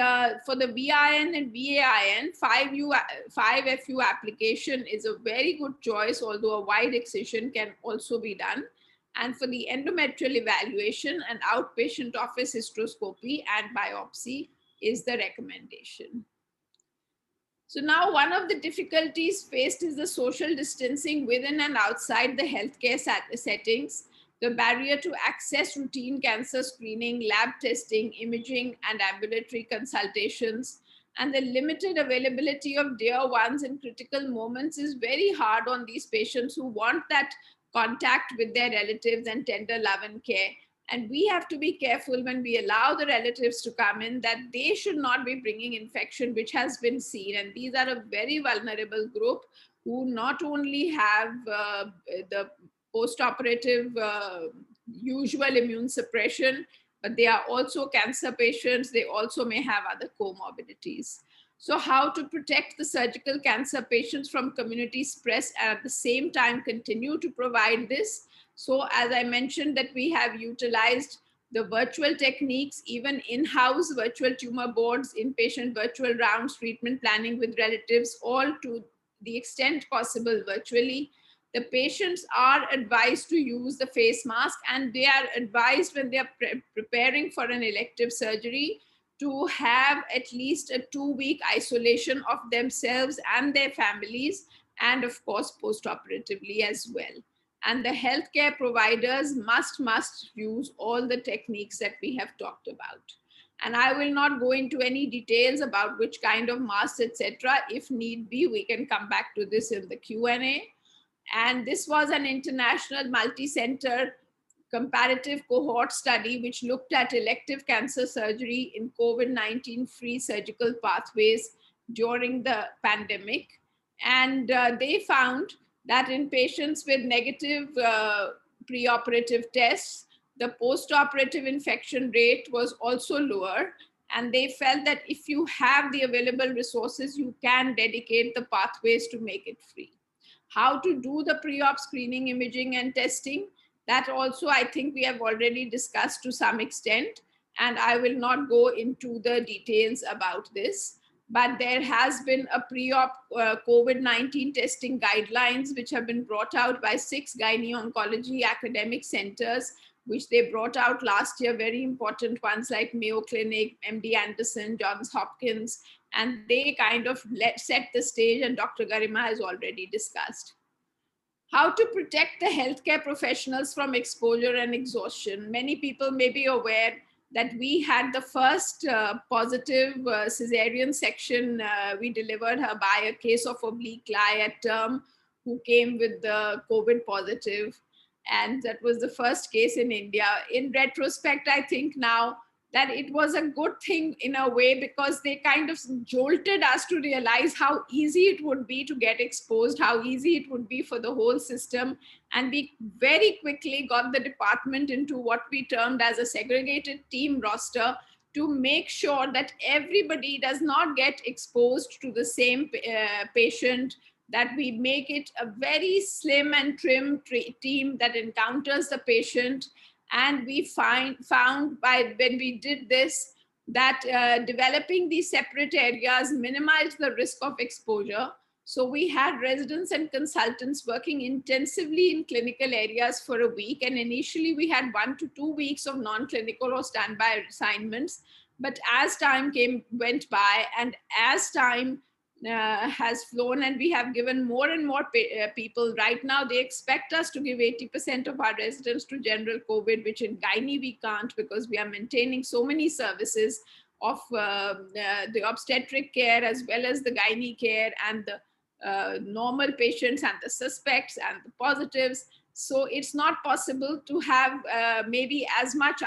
for the VIN and VAIN, 5FU application is a very good choice, although a wide excision can also be done. And for the endometrial evaluation, an outpatient office hysteroscopy and biopsy is the recommendation. So now one of the difficulties faced is the social distancing within and outside the healthcare settings, the barrier to access routine cancer screening, lab testing, imaging, and ambulatory consultations, and the limited availability of dear ones in critical moments is very hard on these patients who want that contact with their relatives and tender love and care. And we have to be careful when we allow the relatives to come in that they should not be bringing infection, which has been seen. And these are a very vulnerable group who not only have the post-operative usual immune suppression, but they are also cancer patients. They also may have other comorbidities. So how to protect the surgical cancer patients from community spread and at the same time continue to provide this. So as I mentioned that we have utilized the virtual techniques, even in-house virtual tumor boards, inpatient virtual rounds, treatment planning with relatives, all to the extent possible virtually. The patients are advised to use the face mask, and they are advised when they are preparing for an elective surgery to have at least a 2-week isolation of themselves and their families, and of course post-operatively as well. And the healthcare providers must use all the techniques that we have talked about. And I will not go into any details about which kind of masks, etc. If need be, we can come back to this in the Q&A. And this was an international multi-center comparative cohort study which looked at elective cancer surgery in COVID-19 free surgical pathways during the pandemic. And they found that in patients with negative preoperative tests, the post-operative infection rate was also lower. And they felt that if you have the available resources, you can dedicate the pathways to make it free. How to do the pre-op screening, imaging and testing, that also I think we have already discussed to some extent, and I will not go into the details about this. But there has been a pre-op COVID-19 testing guidelines which have been brought out by 6 gynae-oncology academic centers, which they brought out last year, very important ones like Mayo Clinic, MD Anderson, Johns Hopkins, and they kind of set the stage, and Dr. Garima has already discussed. How to protect the healthcare professionals from exposure and exhaustion. Many people may be aware that we had the first positive cesarean section. We delivered her by a case of oblique lie at term who came with the COVID positive. And that was the first case in India. In retrospect, I think now that it was a good thing in a way, because they kind of jolted us to realize how easy it would be to get exposed, how easy it would be for the whole system. And we very quickly got the department into what we termed as a segregated team roster to make sure that everybody does not get exposed to the same patient, that we make it a very slim and trim team that encounters the patient. And we found by when we did this that developing these separate areas minimized the risk of exposure. So we had residents and consultants working intensively in clinical areas for a week. And initially we had 1 to 2 weeks of non-clinical or standby assignments. But as time went by, and as time has flown, and we have given more and more people. Right now, they expect us to give 80% of our residents to general COVID, which in gynae we can't, because we are maintaining so many services of the obstetric care as well as the gynae care and the normal patients and the suspects and the positives. So it's not possible to have maybe as much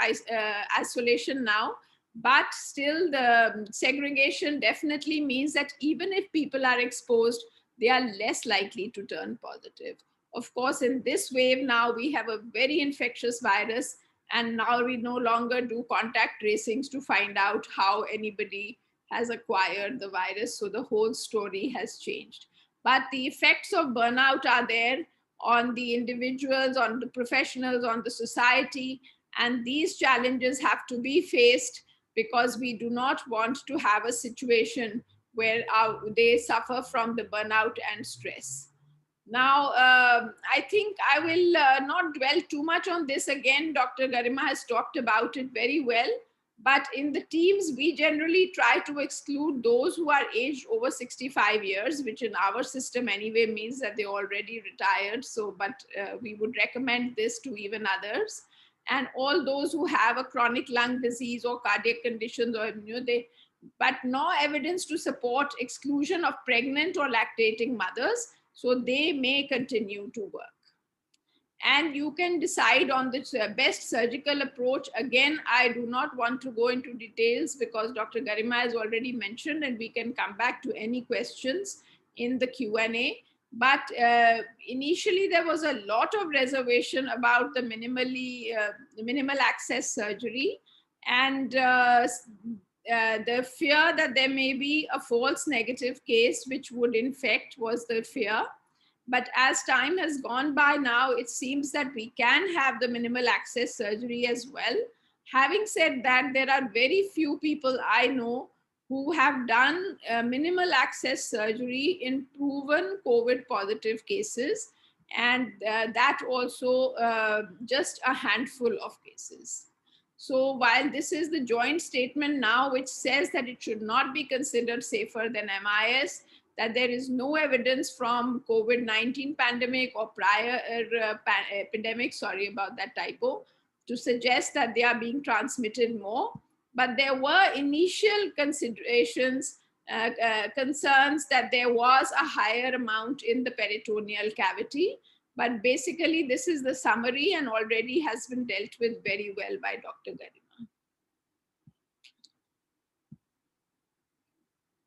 isolation now. But still, the segregation definitely means that even if people are exposed, they are less likely to turn positive. Of course, in this wave now, we have a very infectious virus, and now we no longer do contact tracings to find out how anybody has acquired the virus. So the whole story has changed. But the effects of burnout are there on the individuals, on the professionals, on the society, and these challenges have to be faced, because we do not want to have a situation where they suffer from the burnout and stress. Now, I think I will not dwell too much on this again. Dr. Garima has talked about it very well. But in the teams, we generally try to exclude those who are aged over 65 years, which in our system anyway means that they already retired. So, but we would recommend this to even others. And all those who have a chronic lung disease or cardiac conditions, or but no evidence to support exclusion of pregnant or lactating mothers, so they may continue to work. And you can decide on the best surgical approach. Again, I do not want to go into details because Dr. Garima has already mentioned, and we can come back to any questions in the Q&A. But initially, there was a lot of reservation about the minimal access surgery. And the fear that there may be a false negative case which would infect was the fear. But as time has gone by now, it seems that we can have the minimal access surgery as well. Having said that, there are very few people I know who have done minimal access surgery in proven COVID positive cases. And that also just a handful of cases. So while this is the joint statement now, which says that it should not be considered safer than MIS, that there is no evidence from COVID-19 pandemic or prior epidemic, sorry about that typo, to suggest that they are being transmitted more. But there were initial considerations, concerns that there was a higher amount in the peritoneal cavity. But basically, this is the summary and already has been dealt with very well by Dr. Garima.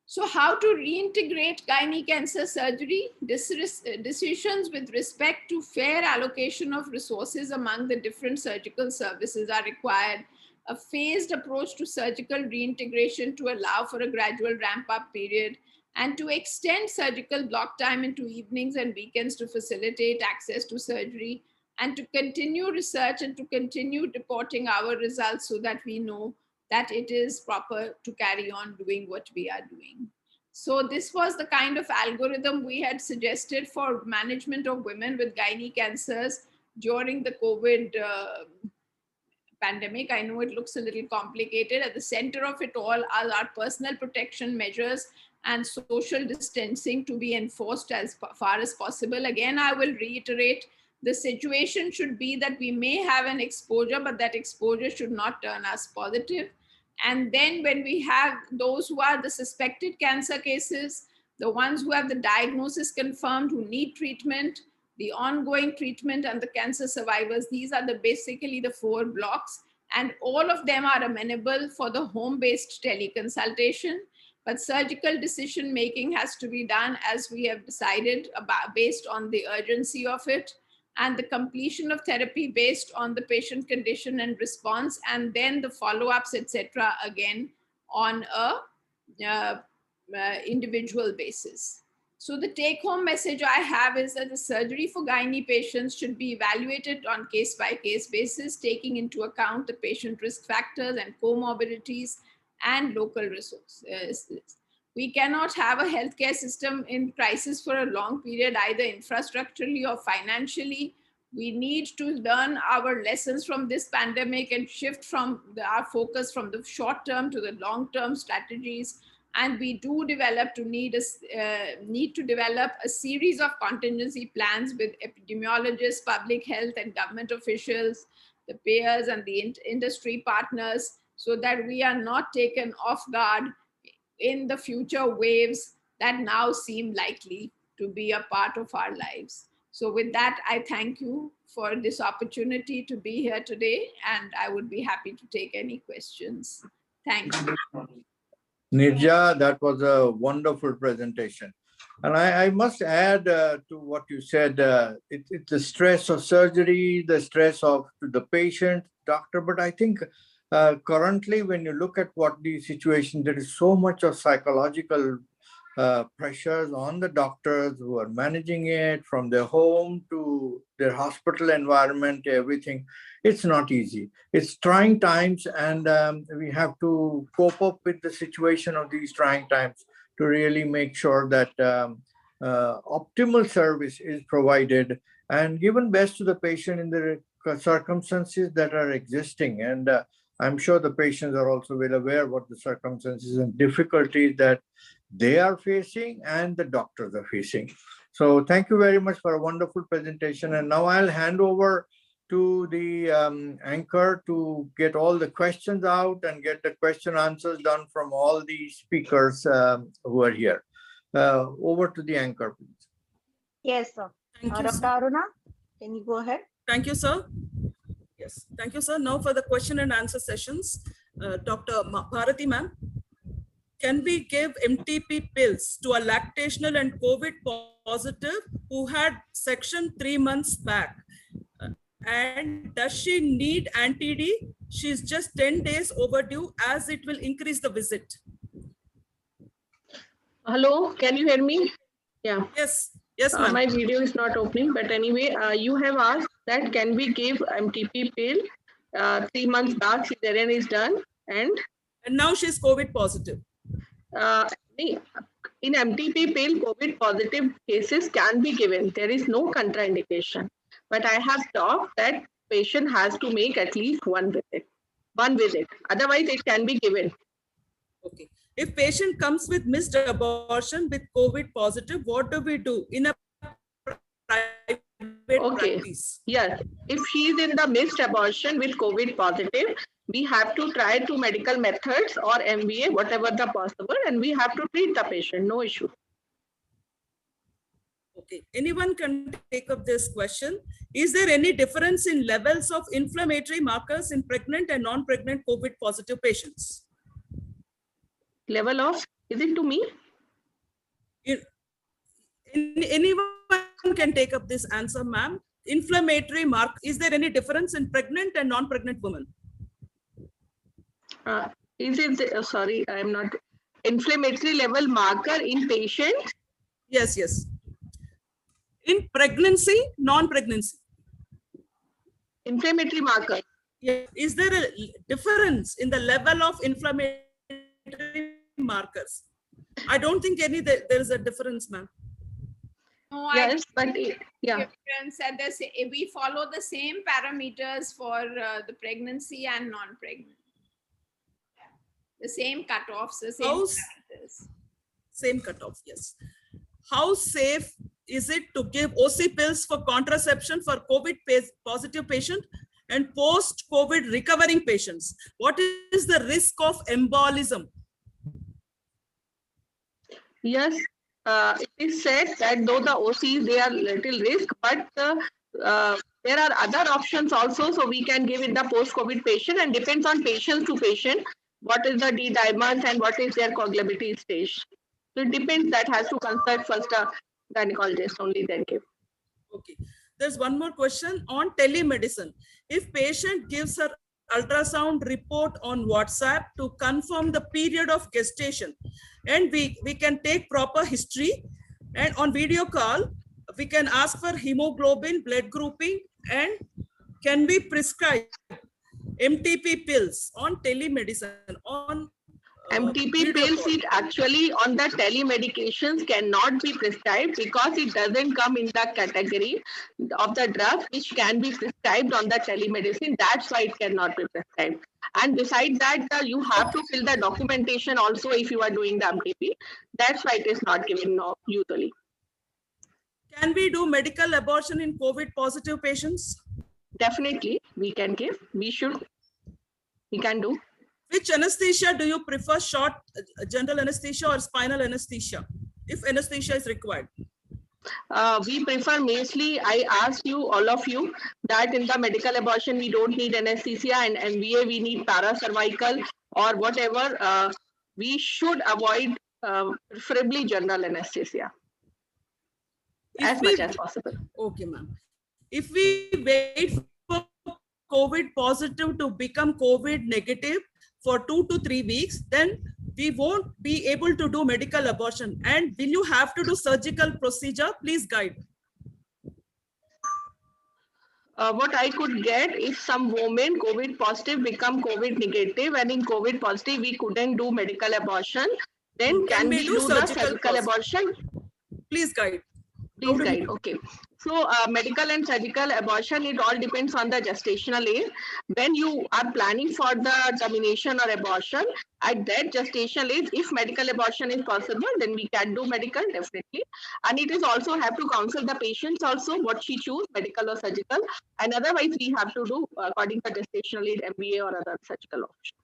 So how to reintegrate gynae cancer surgery? Decisions with respect to fair allocation of resources among the different surgical services are required. A phased approach to surgical reintegration to allow for a gradual ramp-up period, and to extend surgical block time into evenings and weekends to facilitate access to surgery, and to continue research and to continue reporting our results so that we know that it is proper to carry on doing what we are doing. So this was the kind of algorithm we had suggested for management of women with gynae cancers during the COVID pandemic. I know it looks a little complicated. At the center of it all are our personal protection measures and social distancing to be enforced as far as possible. Again, I will reiterate, the situation should be that we may have an exposure, but that exposure should not turn us positive. And then when we have those who are the suspected cancer cases, the ones who have the diagnosis confirmed, who need treatment, the ongoing treatment, and the cancer survivors, these are basically the 4 blocks. And all of them are amenable for the home-based teleconsultation. But surgical decision-making has to be done as we have decided about, based on the urgency of it, and the completion of therapy based on the patient condition and response, and then the follow-ups, etc., again on a individual basis. So the take-home message I have is that the surgery for gynae patients should be evaluated on case-by-case basis, taking into account the patient risk factors and comorbidities and local resources. We cannot have a healthcare system in crisis for a long period, either infrastructurally or financially. We need to learn our lessons from this pandemic and shift from our focus from the short term to the long-term strategies. And we do need to develop a series of contingency plans with epidemiologists, public health and government officials, the payers and the industry partners, so that we are not taken off guard in the future waves that now seem likely to be a part of our lives. So with that, I thank you for this opportunity to be here today, and I would be happy to take any questions. Thank you. Nirja, that was a wonderful presentation. And I must add to what you said, it's the stress of surgery, the stress of the patient, doctor, but I think currently when you look at what the situation, there is so much of psychological pressures on the doctors who are managing it from their home to their hospital environment, everything. It's not easy. It's trying times, and we have to cope up with the situation of these trying times to really make sure that optimal service is provided and given best to the patient in the circumstances that are existing. And I'm sure the patients are also well aware what the circumstances and difficulties that they are facing and the doctors are facing. So thank you very much for a wonderful presentation. And now I'll hand over to the anchor to get all the questions out and get the question answers done from all the speakers who are here. Over to the anchor, please. Yes, sir. Thank you, Dr. sir. Aruna, can you go ahead? Thank you, sir. Yes, thank you, sir. Now for the question and answer sessions, Dr. Bharati ma'am, can we give MTP pills to a lactational and COVID positive who had section 3 months back? And does she need anti-D? She's just 10 days overdue as it will increase the visit. Hello, can you hear me? Yeah. Yes, yes, ma'am. My video is not opening, but anyway, you have asked that can we give MTP pill 3 months back, cesarean is done, and now she's COVID positive. In MTP pill, COVID positive cases can be given. There is no contraindication. But I have talked that patient has to make at least one visit. Otherwise, it can be given. Okay. If patient comes with missed abortion with COVID positive, what do we do in a private practice? Yes. If she is in the missed abortion with COVID positive, we have to try 2 medical methods or MVA, whatever the possible, and we have to treat the patient. No issue. Okay. Anyone can take up this question. Is there any difference in levels of inflammatory markers in pregnant and non-pregnant COVID positive patients? Level of, is it to me? Anyone can take up this answer, ma'am. Inflammatory mark, is there any difference in pregnant and non-pregnant women? Is it, sorry, I am not, inflammatory level marker in patient? Yes, yes. In pregnancy, non-pregnancy. Inflammatory marker. Yeah. Is there a difference in the level of inflammatory markers? I don't think there is a difference, ma'am. No, yes, but yeah. Said this, we follow the same parameters for the pregnancy and non-pregnant. The same cutoffs, the same parameters. Same cutoff, yes. How safe is it to give OC pills for contraception for COVID positive patient and post-COVID recovering patients? What is the risk of embolism? Yes, it is said that though the OCs, they are little risk, but there are other options also. So we can give it the post-COVID patient, and depends on patient to patient, what is the D diamonds and what is their coagulability stage. So it depends, that has to consult first a gynecologist, only then give. Okay. There's one more question on telemedicine. If patient gives her ultrasound report on WhatsApp to confirm the period of gestation, and we can take proper history, and on video call, we can ask for hemoglobin, blood grouping, and can we prescribe MTP pills on telemedicine? On MTP pills, it actually on the telemedications cannot be prescribed because it doesn't come in the category of the drugs which can be prescribed on the telemedicine. That's why it cannot be prescribed. And besides that, you have to fill the documentation also if you are doing the MTP. That's why it is not given usually. Can we do medical abortion in COVID positive patients? Definitely, we can give. We should. We can do. Which anesthesia do you prefer, short general anesthesia or spinal anesthesia, if anesthesia is required? We prefer mostly, I ask you, all of you, that in the medical abortion, we don't need anesthesia, and MVA, we need paracervical or whatever. We should avoid preferably general anesthesia as much as possible. Okay, ma'am. If we wait for COVID positive to become COVID negative for 2 to 3 weeks, then we won't be able to do medical abortion. And will you have to do surgical procedure? Please guide. What I could get, if some women COVID positive become COVID negative, and in COVID positive we couldn't do medical abortion, then can we do the surgical abortion? Please guide. Please guide. Okay. So medical and surgical abortion, it all depends on the gestational age. When you are planning for the termination or abortion, at that gestational age, if medical abortion is possible, then we can do medical, definitely. And it is also have to counsel the patients also what she choose, medical or surgical. And otherwise, we have to do according to gestational age, MBA or other surgical option.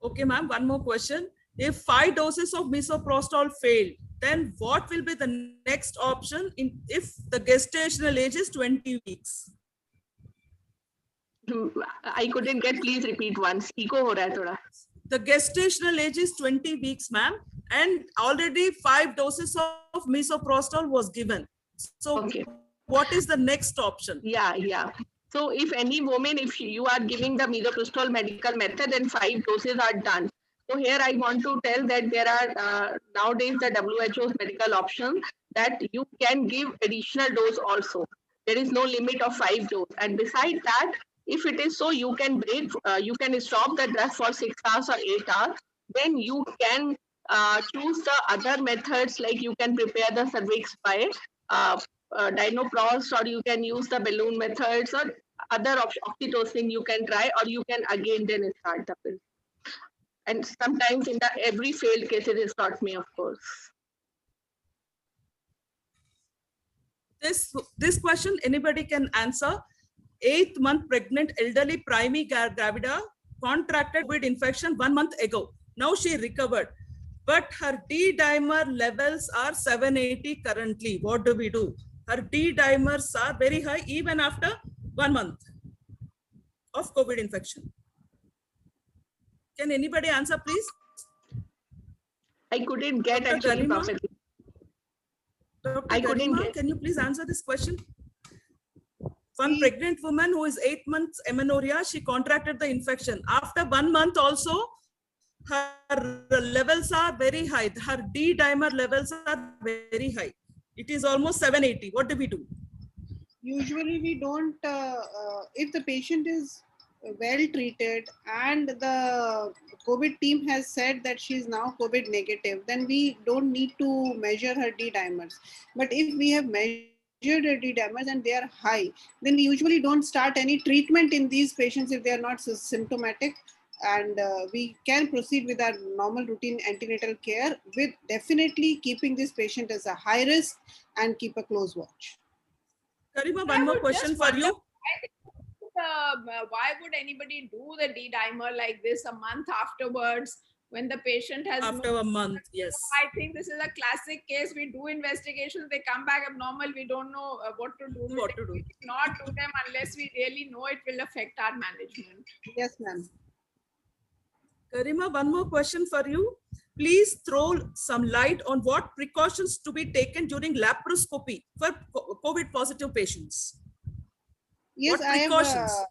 Okay, ma'am. One more question. If 5 doses of misoprostol failed, then what will be the next option if the gestational age is 20 weeks? I couldn't get, please repeat once. Echo ho raha hai thoda. The gestational age is 20 weeks, ma'am, and already 5 doses of misoprostol was given. So what is the next option? Yeah. So if any woman, if you are giving the misoprostol medical method, then 5 doses are done. So here I want to tell that there are nowadays the WHO's medical option that you can give additional dose also. There is no limit of 5 dose. And besides that, if it is so, you can you can stop the drug for 6 hours or 8 hours. Then you can choose the other methods, like you can prepare the cervix by Dinoprost, or you can use the balloon methods, or other oxytocin you can try, or you can again then start the pill. And sometimes in the every failed case it is taught me, of course. This question anybody can answer. 8th month pregnant elderly primary gravida contracted COVID infection 1 month ago. Now she recovered, but her D-dimer levels are 780 currently. What do we do? Her D-dimers are very high even after 1 month of COVID infection. Can anybody answer, please? I couldn't get Dr. actually Garima? properly. Dr. I couldn't Garima, get. can you please answer this question? One pregnant woman who is 8 months amenorrhea, she contracted the infection. After 1 month also, her levels are very high. Her D-dimer levels are very high. It is almost 780. What do we do? Usually we don't, if the patient is well treated and the COVID team has said that she is now COVID negative, then we don't need to measure her D-dimers. But if we have measured her D-dimers and they are high, then we usually don't start any treatment in these patients if they are not symptomatic. And we can proceed with our normal routine antenatal care, with definitely keeping this patient as a high risk and keep a close watch. Karima, one more question for you. Why would anybody do the D-dimer like this a month afterwards when the patient has After a month, yes. I think this is a classic case. We do investigations, they come back abnormal. We don't know what to do. What to do? We not do them unless we really know it will affect our management. Yes, ma'am. Karima, one more question for you. Please throw some light on what precautions to be taken during laparoscopy for COVID positive patients. Yes, what I precautions have.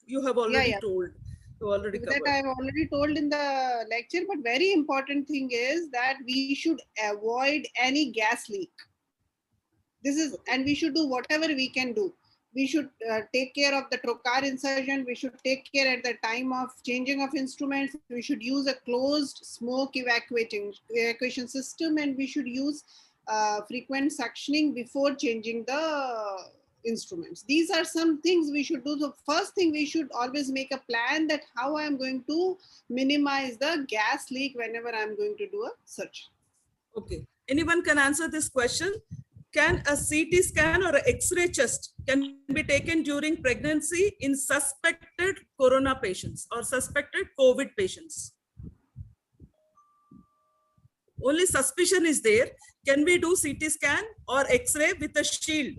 You have already Yeah. told. You already That covered. I have already told in the lecture, but very important thing is that we should avoid any gas leak. This is, and we should do whatever we can do. We should take care of the trocar incision. We should take care at the time of changing of instruments. We should use a closed smoke evacuation system, and we should use frequent suctioning before changing the instruments. These are some things we should do. The first thing, we should always make a plan that how I am going to minimize the gas leak whenever I'm going to do a surgery. Okay. Anyone can answer this question? Can a CT scan or an X-ray chest can be taken during pregnancy in suspected corona patients or suspected COVID patients? Only suspicion is there. Can we do CT scan or X-ray with a shield?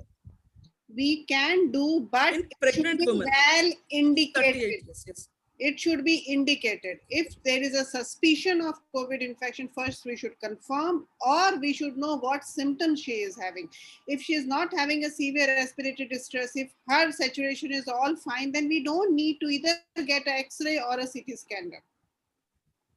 We can do, but in it should pregnant be women. well 38 indicated. years, yes. It should be indicated. If there is a suspicion of COVID infection, first we should confirm, or we should know what symptoms she is having. If she is not having a severe respiratory distress, if her saturation is all fine, then we don't need to either get an X-ray or a CT scan done.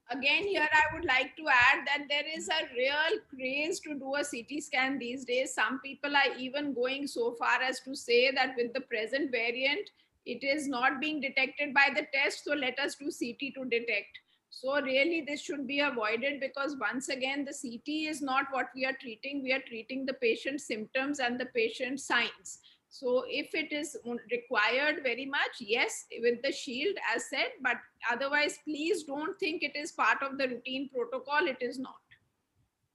Again, here I would like to add that there is a real craze to do a CT scan these days. Some people are even going so far as to say that with the present variant, it is not being detected by the test, so let us do CT to detect. So really this should be avoided, because once again, the CT is not what we are treating. We are treating the patient's symptoms and the patient's signs. So if it is required very much, yes, with the shield as said, but otherwise, please don't think it is part of the routine protocol. It is not.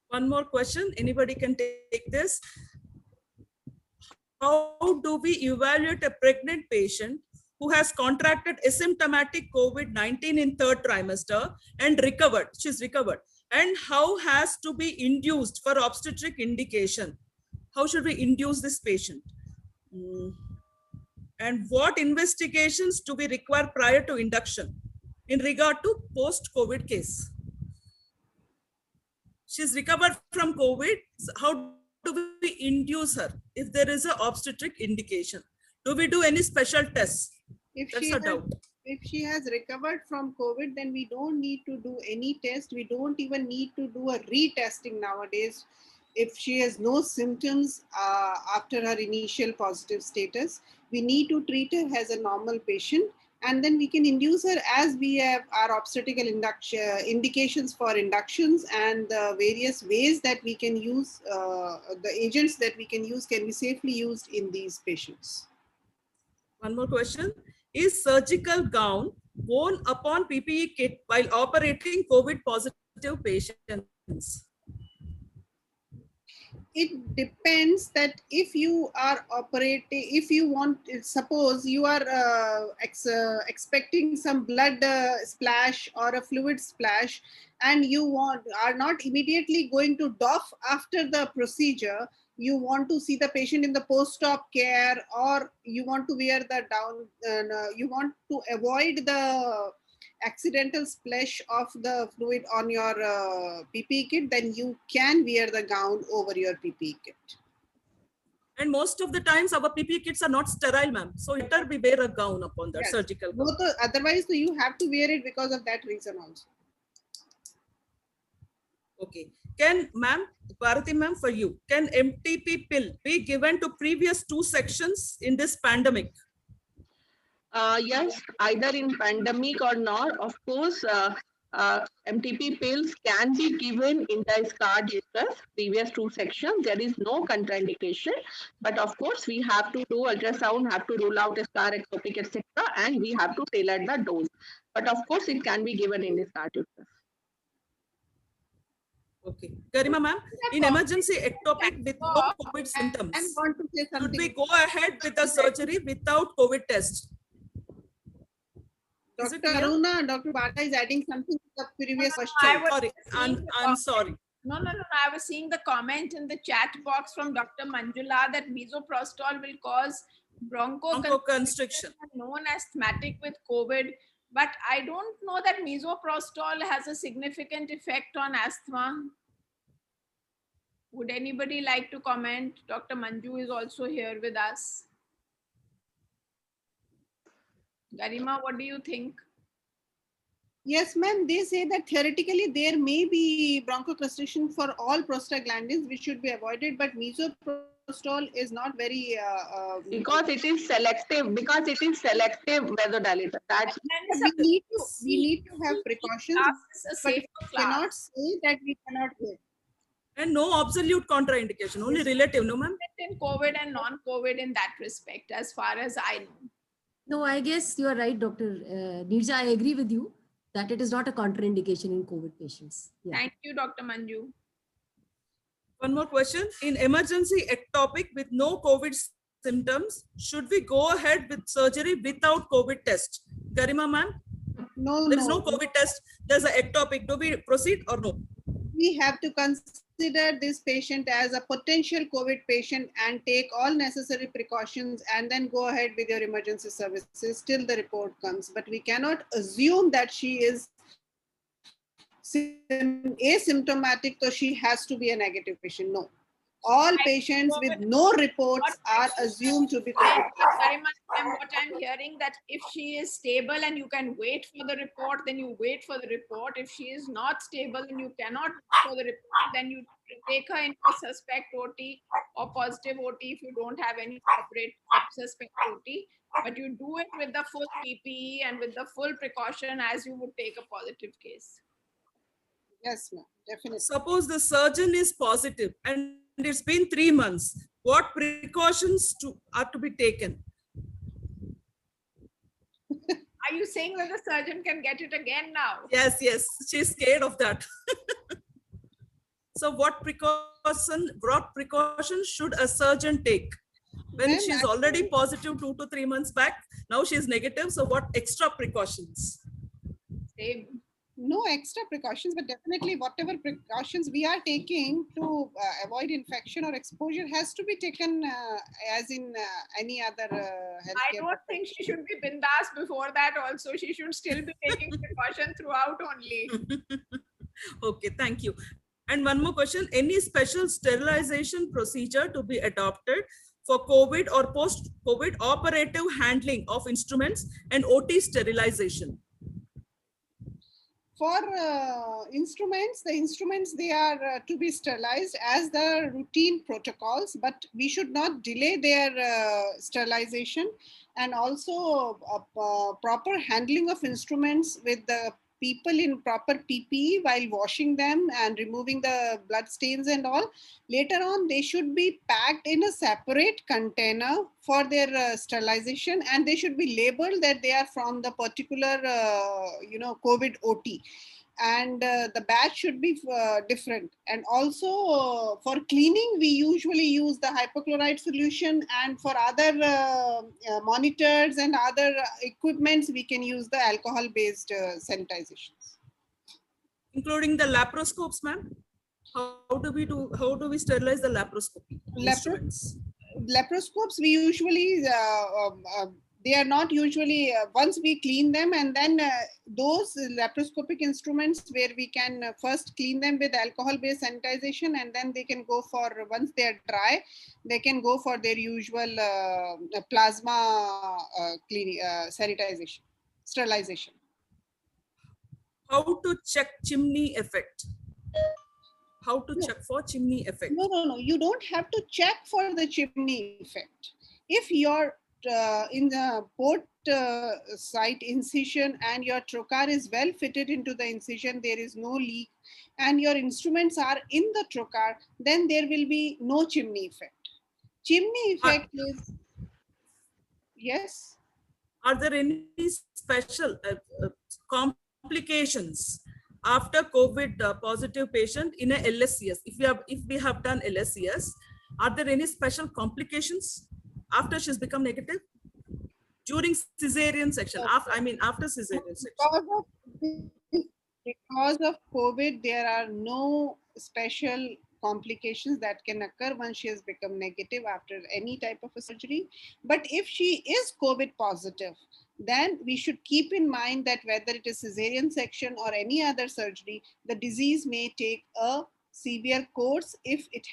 One more question. Anybody can take this. How do we evaluate a pregnant patient who has contracted asymptomatic COVID-19 in 3rd trimester and recovered? She's recovered. And how has to be induced for obstetric indication? How should we induce this patient? And what investigations do we require prior to induction in regard to post-COVID case? She's recovered from COVID. So how do we induce her if there is an obstetric indication? Do we do any special tests? If That's she a has, doubt. if she has recovered from COVID, then we don't need to do any test. We don't even need to do a retesting nowadays. If she has no symptoms after her initial positive status, we need to treat her as a normal patient, and then we can induce her as we have our obstetrical indications for inductions, and the various ways that we can use, the agents that we can use can be safely used in these patients. One more question. Is surgical gown worn upon PPE kit while operating COVID positive patients? It depends that if you are operating, if you want, suppose you are expecting some blood splash or a fluid splash, and you are not immediately going to doff after the procedure, you want to see the patient in the post-op care, or you want to wear the you want to avoid the accidental splash of the fluid on your PPE kit, then you can wear the gown over your PPE kit. And most of the times our PPE kits are not sterile, ma'am. So better we wear a gown upon that, Yes. surgical gown. Otherwise, you have to wear it because of that reason also. Okay. Can, ma'am, Bharati ma'am, for you, can MTP pill be given to previous 2 sections in this pandemic? Yes, either in pandemic or not. Of course, MTP pills can be given in the scar uterus, previous 2 sections. There is no contraindication. But of course, we have to do ultrasound, have to rule out scar, ectopic, etc. And we have to tailor the dose. But of course, it can be given in the scar uterus. Okay. Garima ma'am, in emergency ectopic with no COVID symptoms, should we go ahead with the surgery without COVID test? Dr. Aruna, Dr. Bata is adding something to the previous question. Sorry, I'm sorry. No. I was seeing the comment in the chat box from Dr. Manjula that misoprostol will cause Bronchoconstriction, known asthmatic with COVID. But I don't know that misoprostol has a significant effect on asthma. Would anybody like to comment? Dr. Manju is also here with us. Garima, what do you think? Yes, ma'am. They say that theoretically there may be bronchoconstriction for all prostaglandins, which should be avoided, but misoprostol is not very because it is selective. Because it is selective vasodilator. That's we need to have precautions, but we cannot say that we cannot wait. And no absolute contraindication, only relative, no ma'am? In COVID and non-COVID in that respect, as far as I know. No, I guess you are right, Dr. Nirja. I agree with you that it is not a contraindication in COVID patients. Yeah. Thank you, Dr. Manju. One more question. In emergency ectopic with no COVID symptoms, should we go ahead with surgery without COVID test? Garima ma'am? No, there is no COVID test. There's an ectopic. Do we proceed or no? We have to consider this patient as a potential COVID patient and take all necessary precautions and then go ahead with your emergency services till the report comes. But we cannot assume that she is asymptomatic, so she has to be a negative patient. No. All patients with no reports are assumed to be COVID. What I'm hearing that if she is stable and you can wait for the report, then you wait for the report. If she is not stable and you cannot wait for the report, then you take her into a suspect OT or positive OT if you don't have any separate suspect OT. But you do it with the full PPE and with the full precaution as you would take a positive case. Yes, ma'am, definitely. Suppose the surgeon is positive and it's been 3 months. What precautions are to be taken? Are you saying that the surgeon can get it again now? Yes, she's scared of that. So what precautions should a surgeon take? When she's already positive 2 to 3 months back, now she's negative. So what extra precautions? Same. No extra precautions, but definitely whatever precautions we are taking to avoid infection or exposure has to be taken as in any other healthcare. I don't think she should be bindas before that also. She should still be taking precaution throughout only. Okay, thank you. And one more question, any special sterilization procedure to be adopted for COVID or post-COVID operative handling of instruments and OT sterilization? For instruments, the instruments, they are to be sterilized as the routine protocols, but we should not delay their sterilization, and also proper handling of instruments with the people in proper PPE while washing them and removing the blood stains and all. Later on, they should be packed in a separate container for their sterilization, and they should be labeled that they are from the particular, COVID OT. And the batch should be different. And also for cleaning, we usually use the hypochlorite solution, and for other monitors and other equipments, we can use the alcohol-based sanitizations. Including the laparoscopes, ma'am? How do we sterilize the laparoscopy instruments? Laparoscopes, we usually, they are not usually, once we clean them, and then those laparoscopic instruments where we can first clean them with alcohol-based sanitization, and then they can go for, once they are dry, they can go for their usual plasma cleaning, sanitization, sterilization. How to check chimney effect? How to check for chimney effect? No. You don't have to check for the chimney effect. If you're in the port site incision and your trocar is well fitted into the incision, there is no leak, and your instruments are in the trocar, then there will be no chimney effect. Chimney effect is, yes? Are there any special complications after COVID positive patient in a LSCS? If we have done LSCS, are there any special complications after she's become negative? During cesarean section, after cesarean section. Because of COVID, there are no special complications that can occur once she has become negative after any type of a surgery. But if she is COVID positive, then we should keep in mind that whether it is cesarean section or any other surgery, the disease may take a severe course if it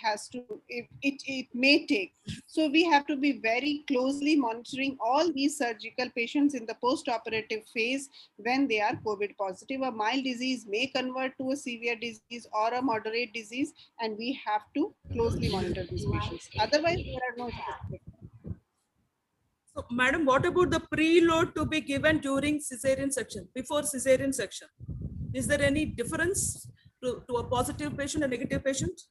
may take. So we have to be very closely monitoring all these surgical patients in the post-operative phase when they are COVID positive. A mild disease may convert to a severe disease or a moderate disease, and we have to closely monitor these patients. Otherwise, there are no specific. So, madam, what about the preload to be given during cesarean section, before cesarean section? Is there any difference to a positive patient, a negative patient?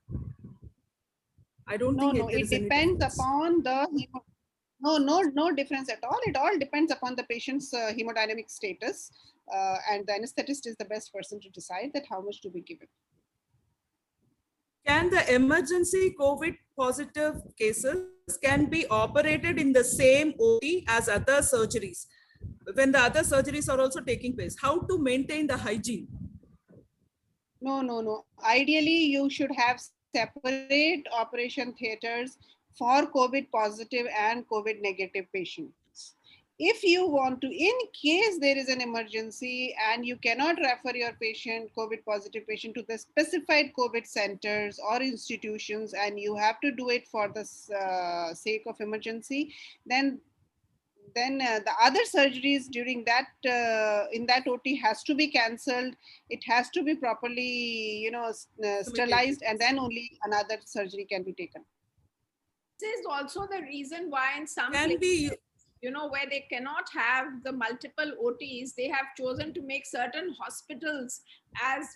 I don't think it depends upon the no difference at all. It all depends upon the patient's hemodynamic status, and the anesthetist is the best person to decide that how much to be given. Can the emergency COVID positive cases can be operated in the same OT as other surgeries when the other surgeries are also taking place? How to maintain the hygiene? No. Ideally, you should have separate operation theaters for COVID positive and COVID negative patients. If you want to, in case there is an emergency and you cannot refer your patient, COVID positive patient, to the specified COVID centers or institutions, and you have to do it for the sake of emergency, then the other surgeries during that in that OT has to be cancelled. It has to be properly, sterilized, and then only another surgery can be taken. This is also the reason why in some places, where they cannot have the multiple OTs, they have chosen to make certain hospitals as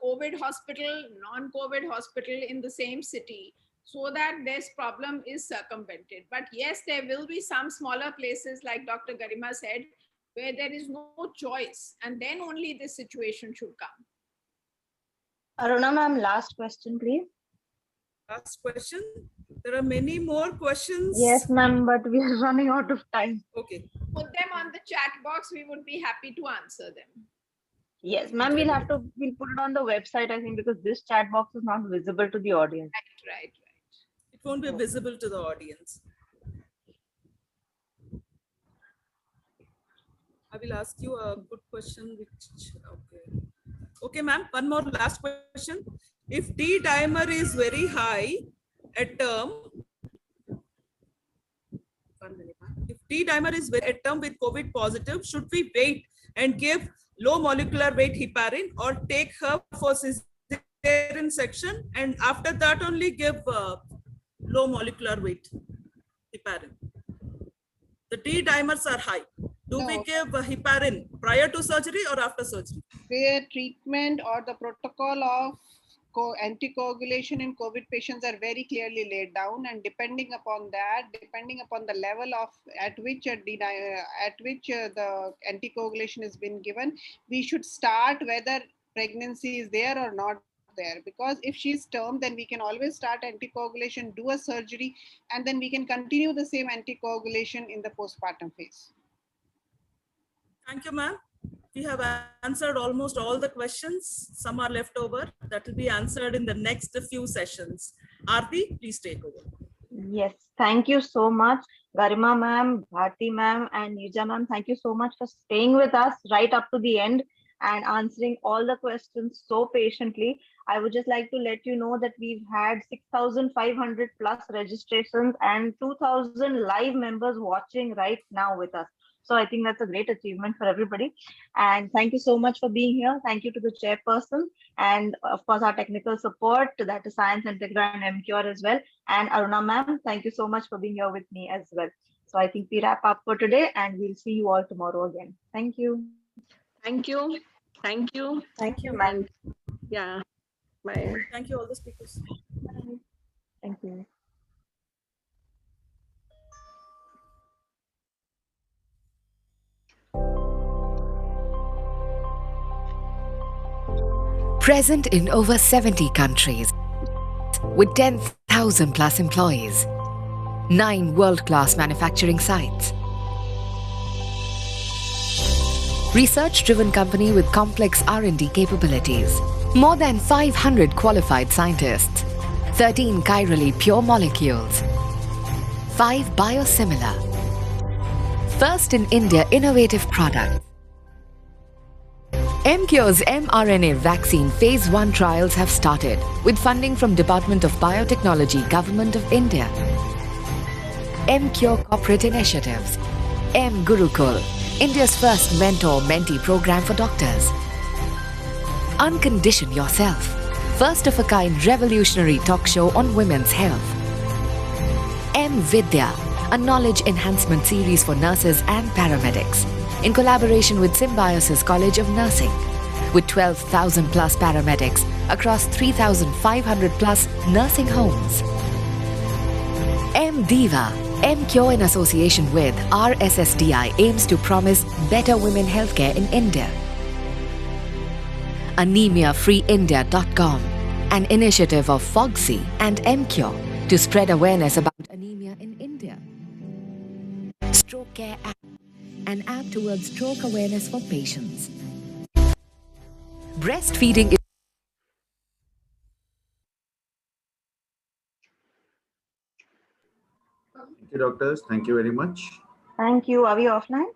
COVID hospital, non-COVID hospital in the same city, so that this problem is circumvented. But yes, there will be some smaller places, like Dr. Garima said, where there is no choice, and then only this situation should come. Aruna ma'am, last question, please. Last question. There are many more questions. Yes, ma'am, but we are running out of time. Okay. Put them on the chat box. We would be happy to answer them. Yes, ma'am, we'll put it on the website, I think, because this chat box is not visible to the audience. Right. It won't be visible to the audience. I will ask you a good question. Okay, ma'am, one more last question. If D dimer is very high at term, T-dimer is a term with COVID positive. Should we wait and give low molecular weight heparin or take her for cesarean section and after that only give low molecular weight heparin? The T-dimers are high. Do we No. give heparin prior to surgery or after surgery? Where treatment or the protocol of anticoagulation in COVID patients are very clearly laid down, and depending upon that, depending upon the level of at which the anticoagulation has been given, we should start whether pregnancy is there or not there. Because if she's term, then we can always start anticoagulation, do a surgery, and then we can continue the same anticoagulation in the postpartum phase. Thank you, ma'am. We have answered almost all the questions. Some are left over. That will be answered in the next few sessions. Aarti, please take over. Yes, thank you so much, Garima ma'am, Bharti ma'am, and Neerja ma'am. Thank you so much for staying with us right up to the end and answering all the questions so patiently. I would just like to let you know that we've had 6,500 plus registrations and 2,000 live members watching right now with us. So I think that's a great achievement for everybody. And thank you so much for being here. Thank you to the chairperson and of course our technical support, that is Science Integra and MCure as well. And Aruna ma'am, thank you so much for being here with me as well. So I think we wrap up for today and we'll see you all tomorrow again. Thank you. Thank you. Thank you. Thank you, ma'am. Yeah. Bye. Thank you, all the speakers. Thank you. Present in over 70 countries, with 10,000 plus employees, 9 world-class manufacturing sites. Research-driven company with complex R&D capabilities. More than 500 qualified scientists, 13 chirally pure molecules, 5 biosimilar. First in India innovative product. MCure's mRNA vaccine phase 1 trials have started with funding from Department of Biotechnology, Government of India. MCure Corporate Initiatives. M Gurukul, India's first mentor-mentee program for doctors. Uncondition Yourself, first of a kind revolutionary talk show on women's health. M Vidya, a knowledge enhancement series for nurses and paramedics, in collaboration with Symbiosis College of Nursing, with 12,000 plus paramedics across 3,500 plus nursing homes. M Diva, MCure in association with RSSDI aims to promise better women healthcare in India. AnemiaFreeIndia.com, an initiative of FOGSI and MCure to spread awareness about anemia in India. Stroke Care App, an app towards stroke awareness for patients. Breastfeeding is Thank you, doctors. Thank you very much. Thank you. Are we offline?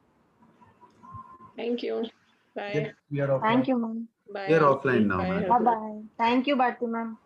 Thank you. Bye. Yep, we are offline. Thank you, ma'am. Bye. We are offline now, Bye. ma'am. Bye-bye. Thank you, Bharti ma'am.